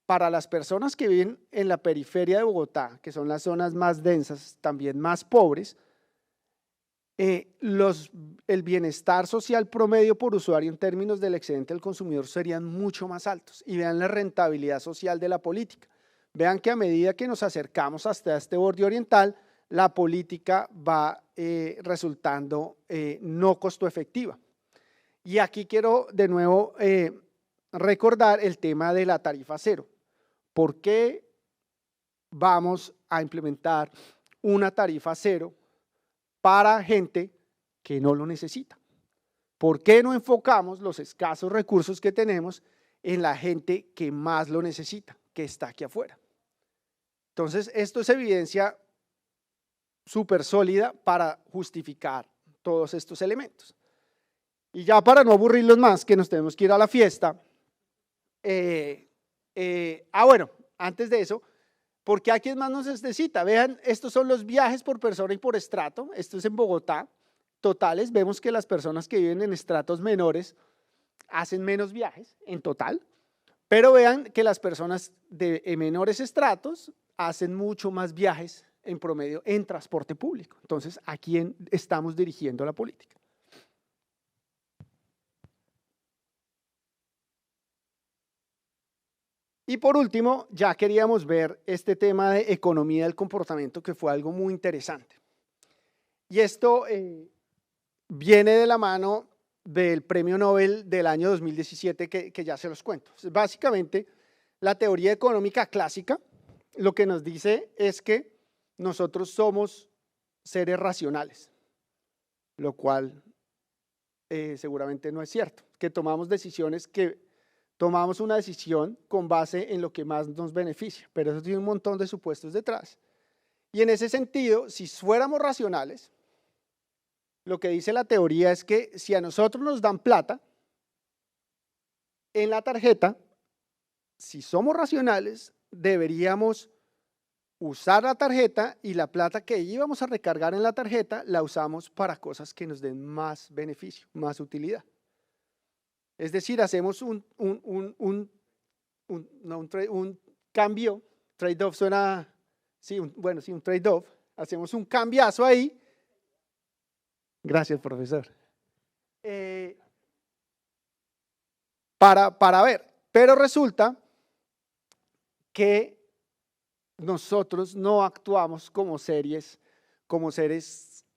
para las personas que viven en la periferia de Bogotá, que son las zonas más densas, también más pobres, el bienestar social promedio por usuario en términos del excedente del consumidor serían mucho más altos. Y vean la rentabilidad social de la política. Vean que a medida que nos acercamos hasta este borde oriental, la política va resultando no costo efectiva. Y aquí quiero de nuevo recordar el tema de la tarifa cero. ¿Por qué vamos a implementar una tarifa cero para gente que no lo necesita? ¿Por qué no enfocamos los escasos recursos que tenemos en la gente que más lo necesita, que está aquí afuera? Entonces, esto es evidencia súper sólida para justificar todos estos elementos. Y ya para no aburrirlos más, que nos tenemos que ir a la fiesta. Bueno, antes de eso, ¿por qué a quién más nos necesita? Vean, estos son los viajes por persona y por estrato. Esto es en Bogotá. Totales, vemos que las personas que viven en estratos menores hacen menos viajes en total, pero vean que las personas de menores estratos hacen mucho más viajes en promedio en transporte público. Entonces, ¿a quién estamos dirigiendo la política? Y por último, ya queríamos ver este tema de economía del comportamiento, que fue algo muy interesante. Y esto viene de la mano del Premio Nobel del año 2017, que ya se los cuento. Básicamente, la teoría económica clásica lo que nos dice es que nosotros somos seres racionales, lo cual seguramente no es cierto, que tomamos una decisión con base en lo que más nos beneficia, pero eso tiene un montón de supuestos detrás. Y en ese sentido, si fuéramos racionales, lo que dice la teoría es que si a nosotros nos dan plata en la tarjeta, si somos racionales, deberíamos usar la tarjeta y la plata que íbamos a recargar en la tarjeta la usamos para cosas que nos den más beneficio, más utilidad. Es decir, hacemos un cambio, trade-off suena, sí, un trade-off, hacemos un cambiazo ahí. Gracias, profesor. Para ver, pero resulta que nosotros no actuamos como seres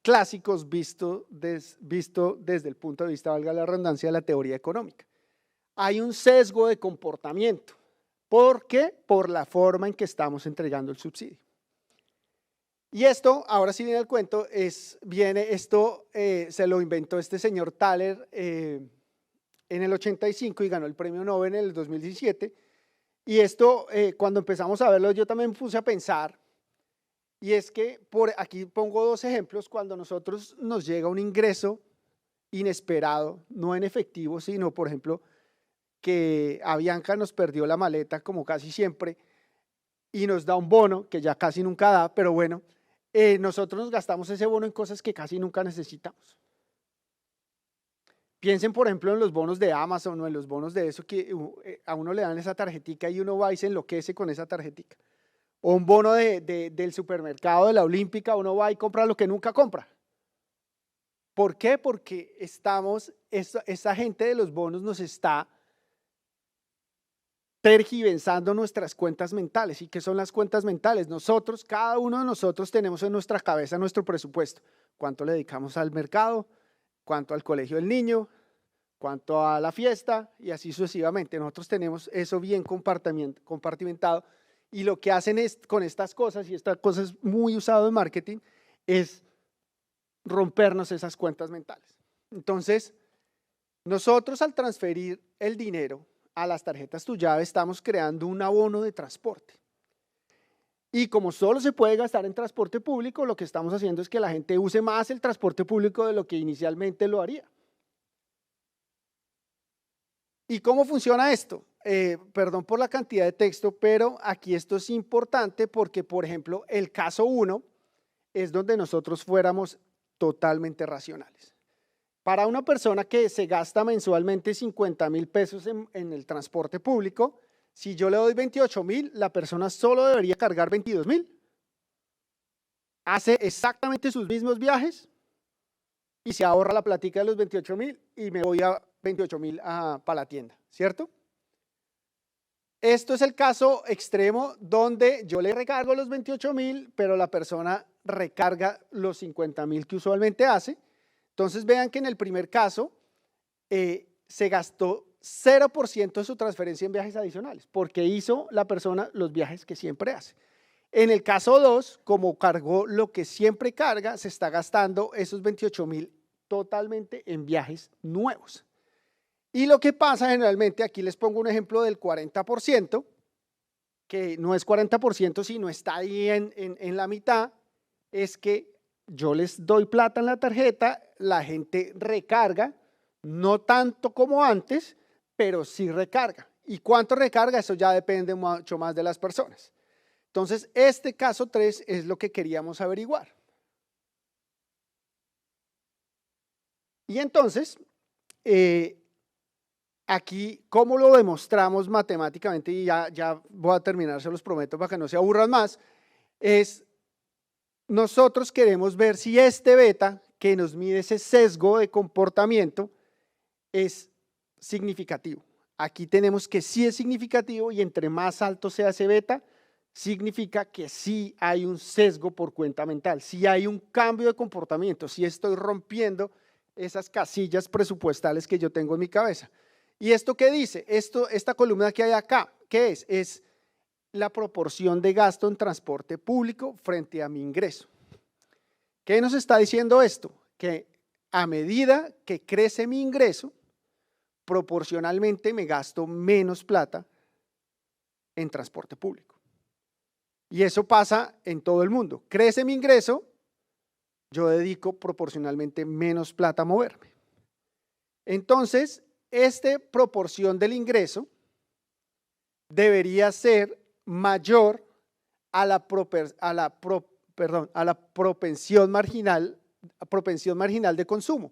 clásicos visto desde el punto de vista, valga la redundancia, de la teoría económica. Hay un sesgo de comportamiento. ¿Por qué? Por la forma en que estamos entregando el subsidio. Y esto, ahora sí viene el cuento, se lo inventó este señor Thaler en el 85 y ganó el premio Nobel en el 2017. Y esto, cuando empezamos a verlo, yo también me puse a pensar, y es que aquí pongo dos ejemplos. Cuando nosotros nos llega un ingreso inesperado, no en efectivo, sino, por ejemplo, que Avianca nos perdió la maleta, como casi siempre, y nos da un bono, que ya casi nunca da, pero bueno, nosotros nos gastamos ese bono en cosas que casi nunca necesitamos. Piensen, por ejemplo, en los bonos de Amazon o en los bonos de eso que a uno le dan esa tarjetica y uno va y se enloquece con esa tarjetica. O un bono del supermercado de la Olímpica, uno va y compra lo que nunca compra. ¿Por qué? Porque esa gente de los bonos nos está tergiversando nuestras cuentas mentales. ¿Y qué son las cuentas mentales? Cada uno de nosotros tenemos en nuestra cabeza nuestro presupuesto. ¿Cuánto le dedicamos al mercado? ¿Cuánto al colegio del niño? ¿Cuánto a la fiesta? Y así sucesivamente. Nosotros tenemos eso bien compartimentado. Y lo que hacen con estas cosas, y esta cosa es muy usado en marketing, es rompernos esas cuentas mentales. Entonces, nosotros al transferir el dinero a las tarjetas Tu Llave estamos creando un abono de transporte. Y como solo se puede gastar en transporte público, lo que estamos haciendo es que la gente use más el transporte público de lo que inicialmente lo haría. ¿Y cómo funciona esto? Perdón por la cantidad de texto, pero aquí esto es importante porque, por ejemplo, el caso 1 es donde nosotros fuéramos totalmente racionales. Para una persona que se gasta mensualmente 50.000 pesos en el transporte público, si yo le doy 28.000, la persona solo debería cargar 22.000. Hace exactamente sus mismos viajes y se ahorra la plática de los 28.000 y me voy a 28.000 para la tienda, ¿cierto? Esto es el caso extremo donde yo le recargo los 28.000, pero la persona recarga los 50.000 que usualmente hace. Entonces vean que en el primer caso se gastó 0% de su transferencia en viajes adicionales, porque hizo la persona los viajes que siempre hace. En el caso 2, como cargó lo que siempre carga, se está gastando esos 28.000 totalmente en viajes nuevos. Y lo que pasa generalmente, aquí les pongo un ejemplo del 40%, que no es 40%, sino está ahí en la mitad, es que yo les doy plata en la tarjeta, la gente recarga, no tanto como antes, pero sí recarga. ¿Y cuánto recarga? Eso ya depende mucho más de las personas. Entonces, este caso 3 es lo que queríamos averiguar. Y entonces, aquí, ¿cómo lo demostramos matemáticamente? Y ya voy a terminar, se los prometo para que no se aburran más, es nosotros queremos ver si este beta, que nos mide ese sesgo de comportamiento, es significativo. Aquí tenemos que sí es significativo y entre más alto sea ese beta, significa que sí hay un sesgo por cuenta mental, sí hay un cambio de comportamiento, sí estoy rompiendo esas casillas presupuestales que yo tengo en mi cabeza. ¿Y esto qué dice? Esta columna que hay acá, ¿qué es? Es la proporción de gasto en transporte público frente a mi ingreso. ¿Qué nos está diciendo esto? Que a medida que crece mi ingreso, proporcionalmente me gasto menos plata en transporte público. Y eso pasa en todo el mundo. Crece mi ingreso, yo dedico proporcionalmente menos plata a moverme. Entonces, esta proporción del ingreso debería ser mayor a la propensión marginal de consumo.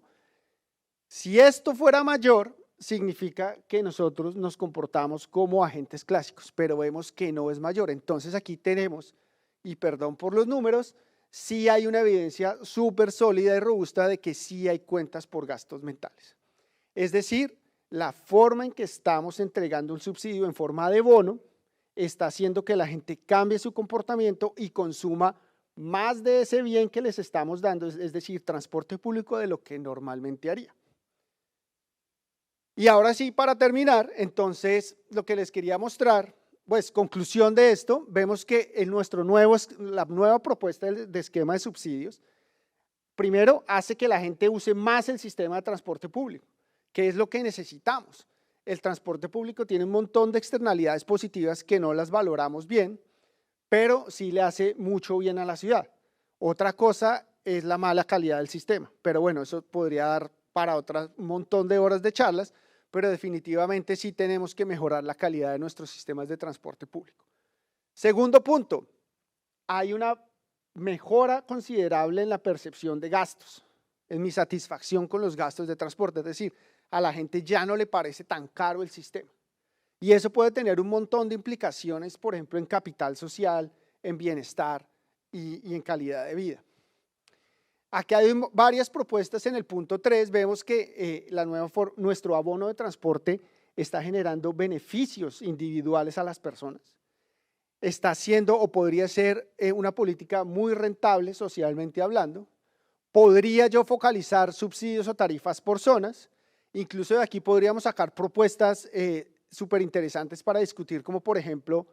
Si esto fuera mayor, significa que nosotros nos comportamos como agentes clásicos, pero vemos que no es mayor. Entonces aquí tenemos, y perdón por los números, sí hay una evidencia súper sólida y robusta de que sí hay cuentas por gastos mentales. Es decir, la forma en que estamos entregando un subsidio en forma de bono está haciendo que la gente cambie su comportamiento y consuma más de ese bien que les estamos dando, es decir, transporte público de lo que normalmente haría. Y ahora sí, para terminar, entonces lo que les quería mostrar, pues conclusión de esto, vemos que en la nueva propuesta de esquema de subsidios, primero hace que la gente use más el sistema de transporte público, que es lo que necesitamos. El transporte público tiene un montón de externalidades positivas que no las valoramos bien, pero sí le hace mucho bien a la ciudad. Otra cosa es la mala calidad del sistema, pero bueno, eso podría dar para un montón de horas de charlas, pero definitivamente sí tenemos que mejorar la calidad de nuestros sistemas de transporte público. Segundo punto, hay una mejora considerable en la percepción de gastos, en mi satisfacción con los gastos de transporte, es decir, a la gente ya no le parece tan caro el sistema. Y eso puede tener un montón de implicaciones, por ejemplo, en capital social, en bienestar y en calidad de vida. Aquí hay varias propuestas en el punto 3, vemos que nuestro abono de transporte está generando beneficios individuales a las personas. Está siendo o podría ser una política muy rentable socialmente hablando. Podría yo focalizar subsidios o tarifas por zonas. Incluso de aquí podríamos sacar propuestas súper interesantes para discutir, como por ejemplo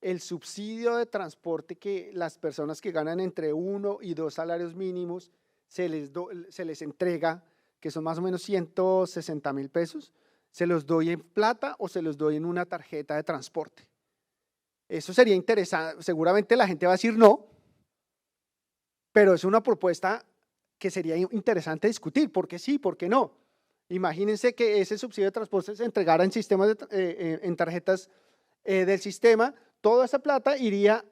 el subsidio de transporte que las personas que ganan entre 1 y 2 salarios mínimos se les entrega, que son más o menos 160.000 pesos, ¿se los doy en plata o se los doy en una tarjeta de transporte? Eso sería interesante, seguramente la gente va a decir no, pero es una propuesta que sería interesante discutir, ¿por qué sí, por qué no? Imagínense que ese subsidio de transporte se entregara en sistemas en tarjetas del sistema, toda esa plata iría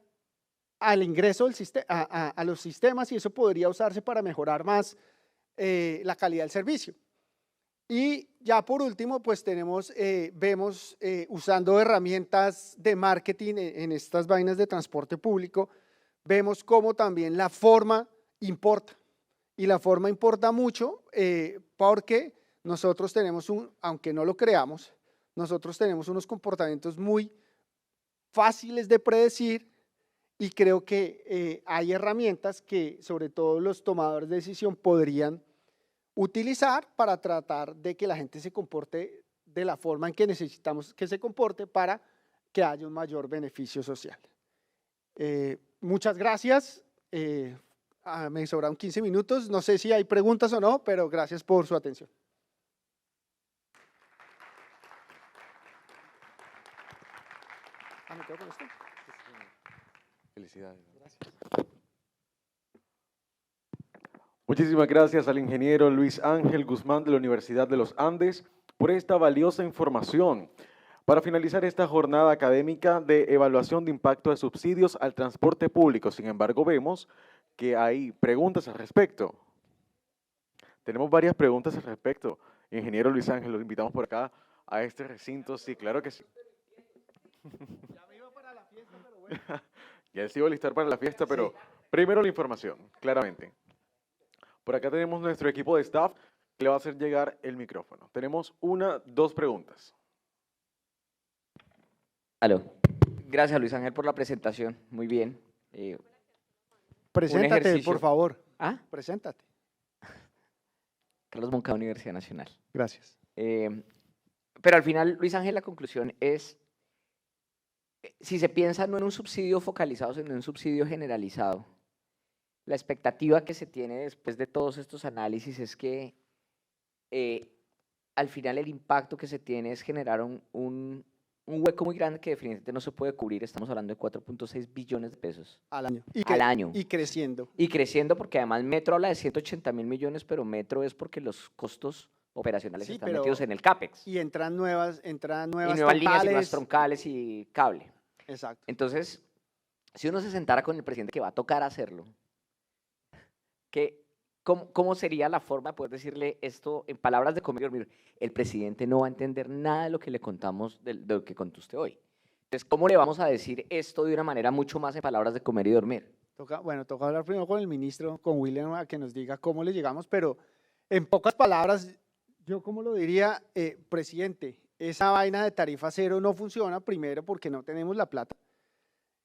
al ingreso a los sistemas y eso podría usarse para mejorar más la calidad del servicio. Y ya por último, pues vemos usando herramientas de marketing en estas vainas de transporte público, vemos cómo también la forma importa. Y la forma importa mucho porque nosotros tenemos aunque no lo creamos, nosotros tenemos unos comportamientos muy fáciles de predecir y creo que hay herramientas que sobre todo los tomadores de decisión podrían utilizar para tratar de que la gente se comporte de la forma en que necesitamos que se comporte para que haya un mayor beneficio social. Muchas gracias. Me sobraron 15 minutos. No sé si hay preguntas o no, pero gracias por su atención. ¿Me quedo con esto? Felicidades. Gracias. Muchísimas gracias al ingeniero Luis Ángel Guzmán de la Universidad de los Andes por esta valiosa información. Para finalizar esta jornada académica de evaluación de impacto de subsidios al transporte público, sin embargo, vemos que hay preguntas al respecto. Tenemos varias preguntas al respecto. Ingeniero Luis Ángel, lo invitamos por acá a este recinto. Sí, claro que sí. Ya me iba para la fiesta, pero bueno. Ya se iba a listar para la fiesta, pero sí. Primero la información, claramente. Por acá tenemos nuestro equipo de staff que le va a hacer llegar el micrófono. Tenemos dos preguntas. Aló. Gracias, Luis Ángel, por la presentación. Muy bien. Preséntate, por favor. ¿Ah? Preséntate. Carlos Moncada, Universidad Nacional. Gracias. Pero al final, Luis Ángel, la conclusión es, si se piensa no en un subsidio focalizado, sino en un subsidio generalizado, la expectativa que se tiene después de todos estos análisis es que al final el impacto que se tiene es generar un hueco muy grande que definitivamente no se puede cubrir. Estamos hablando de 4.6 billones de pesos al año. Al año. Y creciendo. Y creciendo porque además Metro habla de 180.000 millones, pero Metro es porque los costos operacionales están metidos en el CAPEX. Y entran nuevas y nuevas líneas y nuevas troncales y cable. Exacto. Entonces, si uno se sentara con el presidente, que va a tocar hacerlo, ¿cómo sería la forma de poder decirle esto en palabras de comer y dormir? El presidente no va a entender nada de lo que le contamos, de lo que contó usted hoy. Entonces, ¿cómo le vamos a decir esto de una manera mucho más en palabras de comer y dormir? Toca hablar primero con el ministro, con William, a que nos diga cómo le llegamos, pero en pocas palabras, yo cómo lo diría, presidente, esa vaina de tarifa cero no funciona, primero porque no tenemos la plata.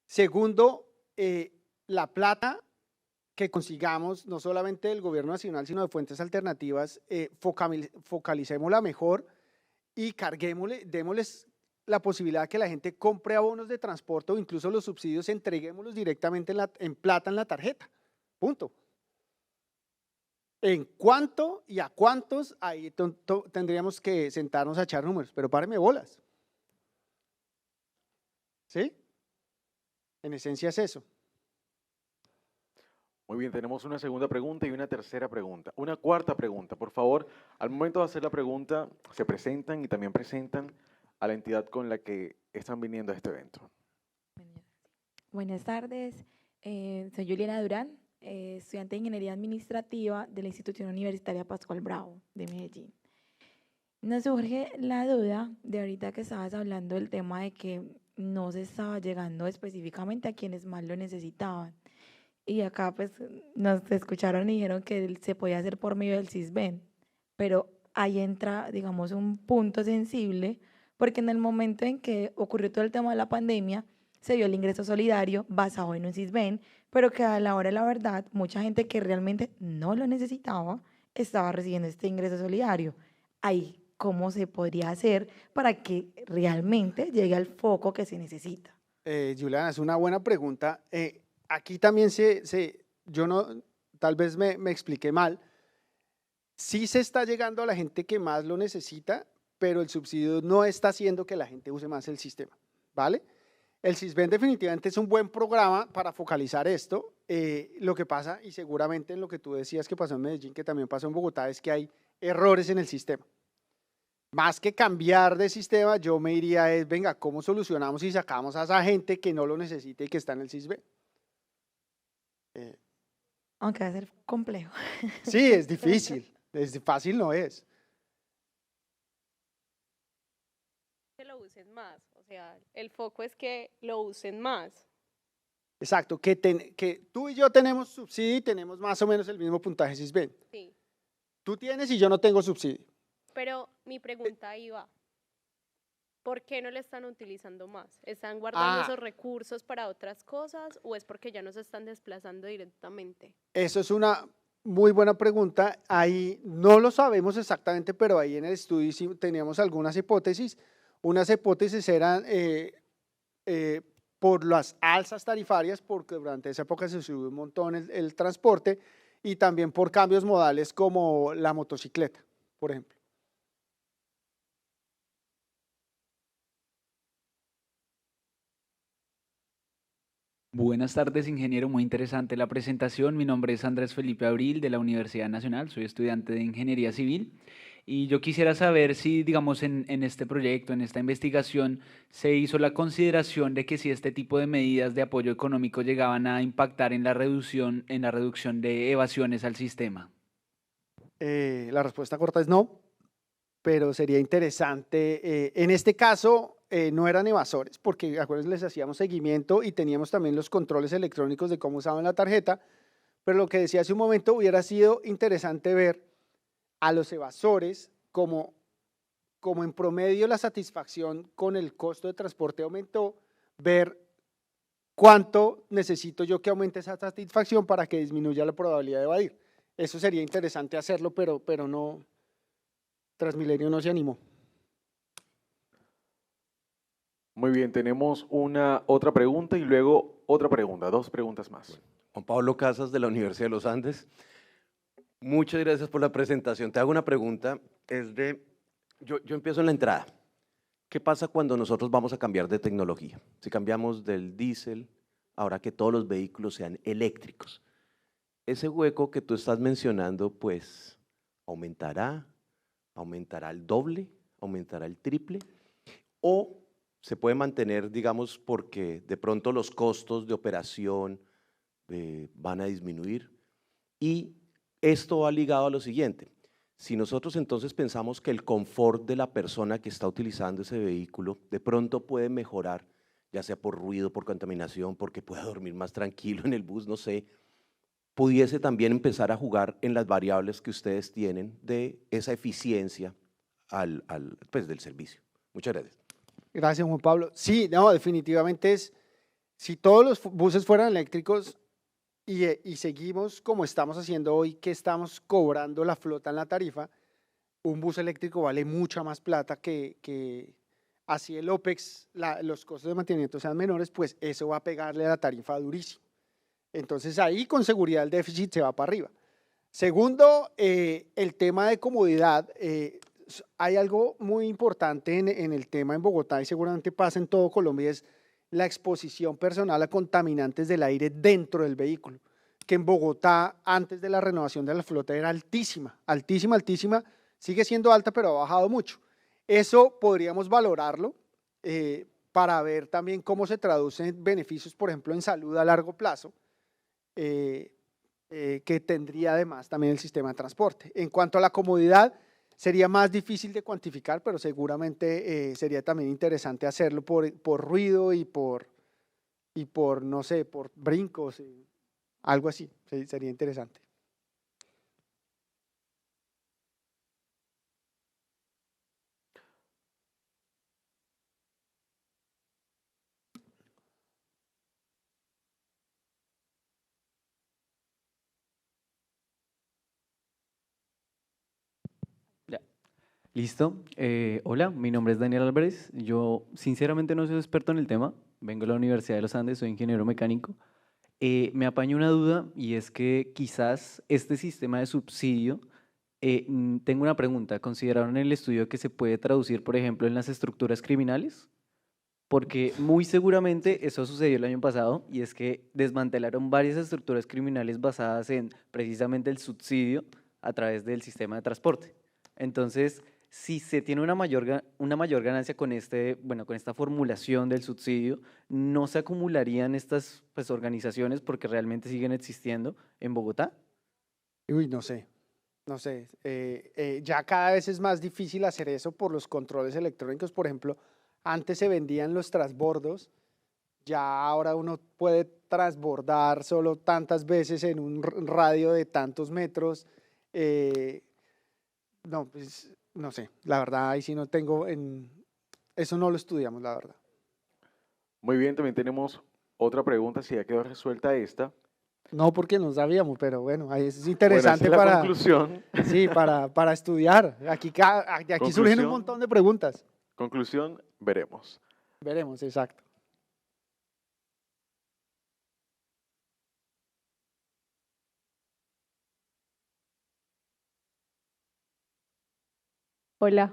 Segundo, la plata que consigamos, no solamente del gobierno nacional, sino de fuentes alternativas, focalicémosla mejor y démosles la posibilidad de que la gente compre abonos de transporte o incluso los subsidios, entreguémoslos directamente en plata en la tarjeta. Punto. ¿En cuánto y a cuántos? Ahí tendríamos que sentarnos a echar números, pero páreme bolas. ¿Sí? En esencia es eso. Muy bien, tenemos una segunda pregunta y una tercera pregunta. Una cuarta pregunta, por favor, al momento de hacer la pregunta, se presentan y también presentan a la entidad con la que están viniendo a este evento. Buenas tardes, soy Juliana Durán, estudiante de Ingeniería Administrativa de la Institución Universitaria Pascual Bravo de Medellín. Nos surge la duda de ahorita que estabas hablando del tema de que no se estaba llegando específicamente a quienes más lo necesitaban. Y acá pues nos escucharon y dijeron que se podía hacer por medio del Sisbén, pero ahí entra, digamos, un punto sensible, porque en el momento en que ocurrió todo el tema de la pandemia, se dio el ingreso solidario basado en un Sisbén, pero que a la hora de la verdad, mucha gente que realmente no lo necesitaba, estaba recibiendo este ingreso solidario. Ahí, ¿cómo se podría hacer para que realmente llegue al foco que se necesita? Juliana, es una buena pregunta. Aquí también yo no tal vez me expliqué mal. Sí se está llegando a la gente que más lo necesita, pero el subsidio no está haciendo que la gente use más el sistema, ¿vale? El Sisbén definitivamente es un buen programa para focalizar esto. Lo que pasa, y seguramente en lo que tú decías que pasó en Medellín, que también pasó en Bogotá, es que hay errores en el sistema. Más que cambiar de sistema, yo me iría venga, ¿cómo solucionamos y sacamos a esa gente que no lo necesita y que está en el Sisbén? Aunque va a ser complejo. Sí, es difícil, fácil no es. Que lo usen más, o sea, el foco es que lo usen más. Exacto, que tú y yo tenemos subsidio y tenemos más o menos el mismo puntaje Sisbén. Sí, Tú tienes y yo no tengo subsidio. pero mi pregunta ahí va, ¿por qué no lo están utilizando más? ¿Están guardando esos recursos para otras cosas o es porque ya no se están desplazando directamente? Eso es una muy buena pregunta. Ahí no lo sabemos exactamente, pero ahí en el estudio sí teníamos algunas hipótesis. Unas hipótesis eran por las alzas tarifarias, porque durante esa época se subió un montón el transporte, y también por cambios modales como la motocicleta, por ejemplo. Buenas tardes, ingeniero. Muy interesante la presentación. Mi nombre es Andrés Felipe Abril de la Universidad Nacional. Soy estudiante de Ingeniería Civil. Y yo quisiera saber si, digamos, en este proyecto, en esta investigación, se hizo la consideración de que si este tipo de medidas de apoyo económico llegaban a impactar en la reducción de evasiones al sistema. La respuesta corta es no, pero sería interesante. En este caso, no eran evasores, porque acuérdense, les hacíamos seguimiento y teníamos también los controles electrónicos de cómo usaban la tarjeta, pero lo que decía hace un momento, hubiera sido interesante ver a los evasores como en promedio la satisfacción con el costo de transporte aumentó, ver cuánto necesito yo que aumente esa satisfacción para que disminuya la probabilidad de evadir. Eso sería interesante hacerlo, pero no, Transmilenio no se animó. Muy bien, tenemos otra pregunta y luego otra pregunta, dos preguntas más. Juan Pablo Casas, de la Universidad de los Andes. Muchas gracias por la presentación. Te hago una pregunta, yo empiezo en la entrada. ¿Qué pasa cuando nosotros vamos a cambiar de tecnología? Si cambiamos del diésel, ahora que todos los vehículos sean eléctricos, ese hueco que tú estás mencionando, pues, aumentará el doble, aumentará el triple, o se puede mantener, digamos, porque de pronto los costos de operación van a disminuir. Y esto va ligado a lo siguiente: si nosotros entonces pensamos que el confort de la persona que está utilizando ese vehículo de pronto puede mejorar, ya sea por ruido, por contaminación, porque pueda dormir más tranquilo en el bus, no sé, pudiese también empezar a jugar en las variables que ustedes tienen de esa eficiencia pues, del servicio. Muchas gracias. Gracias, Juan Pablo. Sí, no, definitivamente si todos los buses fueran eléctricos y seguimos como estamos haciendo hoy, que estamos cobrando la flota en la tarifa, un bus eléctrico vale mucha más plata que así el OPEX, los costos de mantenimiento sean menores, pues eso va a pegarle a la tarifa durísimo. Entonces ahí con seguridad el déficit se va para arriba. Segundo, el tema de comodidad. Hay algo muy importante en el tema en Bogotá y seguramente pasa en todo Colombia, es la exposición personal a contaminantes del aire dentro del vehículo, que en Bogotá antes de la renovación de la flota era altísima, altísima, altísima, sigue siendo alta pero ha bajado mucho. Eso podríamos valorarlo para ver también cómo se traducen beneficios, por ejemplo, en salud a largo plazo, que tendría además también el sistema de transporte. En cuanto a la comodidad, sería más difícil de cuantificar, pero seguramente sería también interesante hacerlo por ruido y por, no sé, por brincos, algo así, sería interesante. Listo. Hola, mi nombre es Daniel Álvarez. Yo sinceramente no soy experto en el tema. Vengo de la Universidad de los Andes, soy ingeniero mecánico. Me apaña una duda y es que quizás este sistema de subsidio, tengo una pregunta, ¿consideraron en el estudio que se puede traducir, por ejemplo, en las estructuras criminales? Porque muy seguramente eso sucedió el año pasado y es que desmantelaron varias estructuras criminales basadas en precisamente el subsidio a través del sistema de transporte. Entonces, si se tiene una mayor ganancia con con esta formulación del subsidio, ¿no se acumularían estas organizaciones porque realmente siguen existiendo en Bogotá? Uy, no sé. Ya cada vez es más difícil hacer eso por los controles electrónicos. Por ejemplo, antes se vendían los transbordos, ya ahora uno puede transbordar solo tantas veces en un radio de tantos metros. No, pues no sé, la verdad ahí sí no tengo, eso no lo estudiamos, la verdad. Muy bien, también tenemos otra pregunta, si ya quedó resuelta esta. No, porque no sabíamos, pero bueno, ahí es Bueno, interesante esa es la para, conclusión. sí, para estudiar. Aquí surgen un Conclusión. montón de preguntas. Conclusión, veremos. Veremos, exacto. Hola.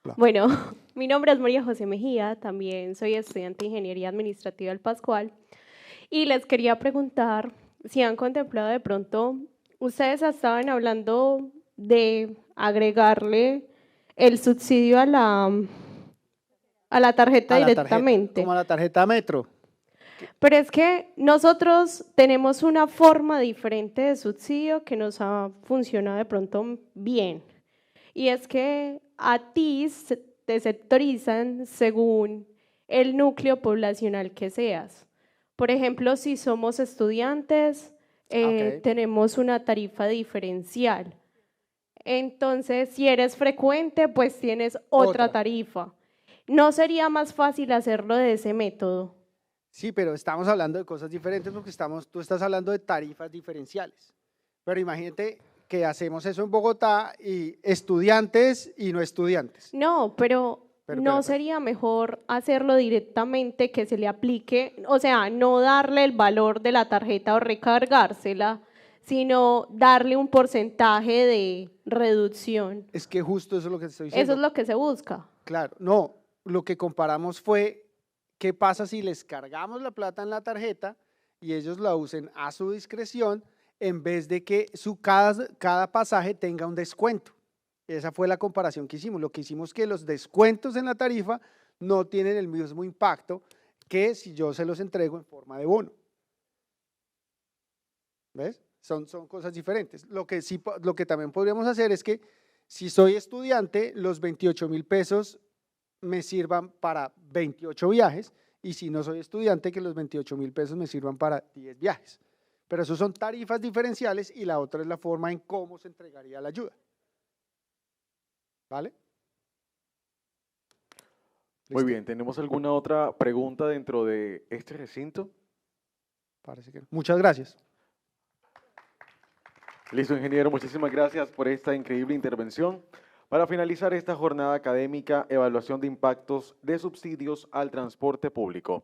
Hola. Bueno, mi nombre es María José Mejía, también soy estudiante de Ingeniería Administrativa del Pascual y les quería preguntar si han contemplado de pronto, ustedes estaban hablando de agregarle el subsidio a la tarjeta A la directamente. tarjeta, como a la tarjeta Metro. Pero es que nosotros tenemos una forma diferente de subsidio que nos ha funcionado de pronto bien. Y es que a ti te sectorizan según el núcleo poblacional que seas. Por ejemplo, si somos estudiantes, Ok. tenemos una tarifa diferencial. Entonces, si eres frecuente, pues tienes otra tarifa. ¿No sería más fácil hacerlo de ese método? Sí, pero estamos hablando de cosas diferentes porque tú estás hablando de tarifas diferenciales. Pero imagínate que hacemos eso en Bogotá y estudiantes y no estudiantes. No, pero ¿no sería mejor hacerlo directamente, que se le aplique, o sea, no darle el valor de la tarjeta o recargársela, sino darle un porcentaje de reducción? Es que justo eso es lo que te estoy diciendo. Eso es lo que se busca. Claro, no, lo que comparamos fue qué pasa si les cargamos la plata en la tarjeta y ellos la usen a su discreción en vez de que cada pasaje tenga un descuento. Esa fue la comparación que hicimos. Lo que hicimos es que los descuentos en la tarifa no tienen el mismo impacto que si yo se los entrego en forma de bono. ¿Ves? Son cosas diferentes. Lo que también podríamos hacer es que si soy estudiante, los 28.000 pesos me sirvan para 28 viajes y si no soy estudiante, que los 28.000 pesos me sirvan para 10 viajes. Pero eso son tarifas diferenciales y la otra es la forma en cómo se entregaría la ayuda. ¿Vale? Muy ¿Listo? bien, ¿tenemos alguna otra pregunta dentro de este recinto? Parece que no. Muchas gracias. Listo, ingeniero, muchísimas gracias por esta increíble intervención. Para finalizar esta jornada académica, evaluación de impactos de subsidios al transporte público.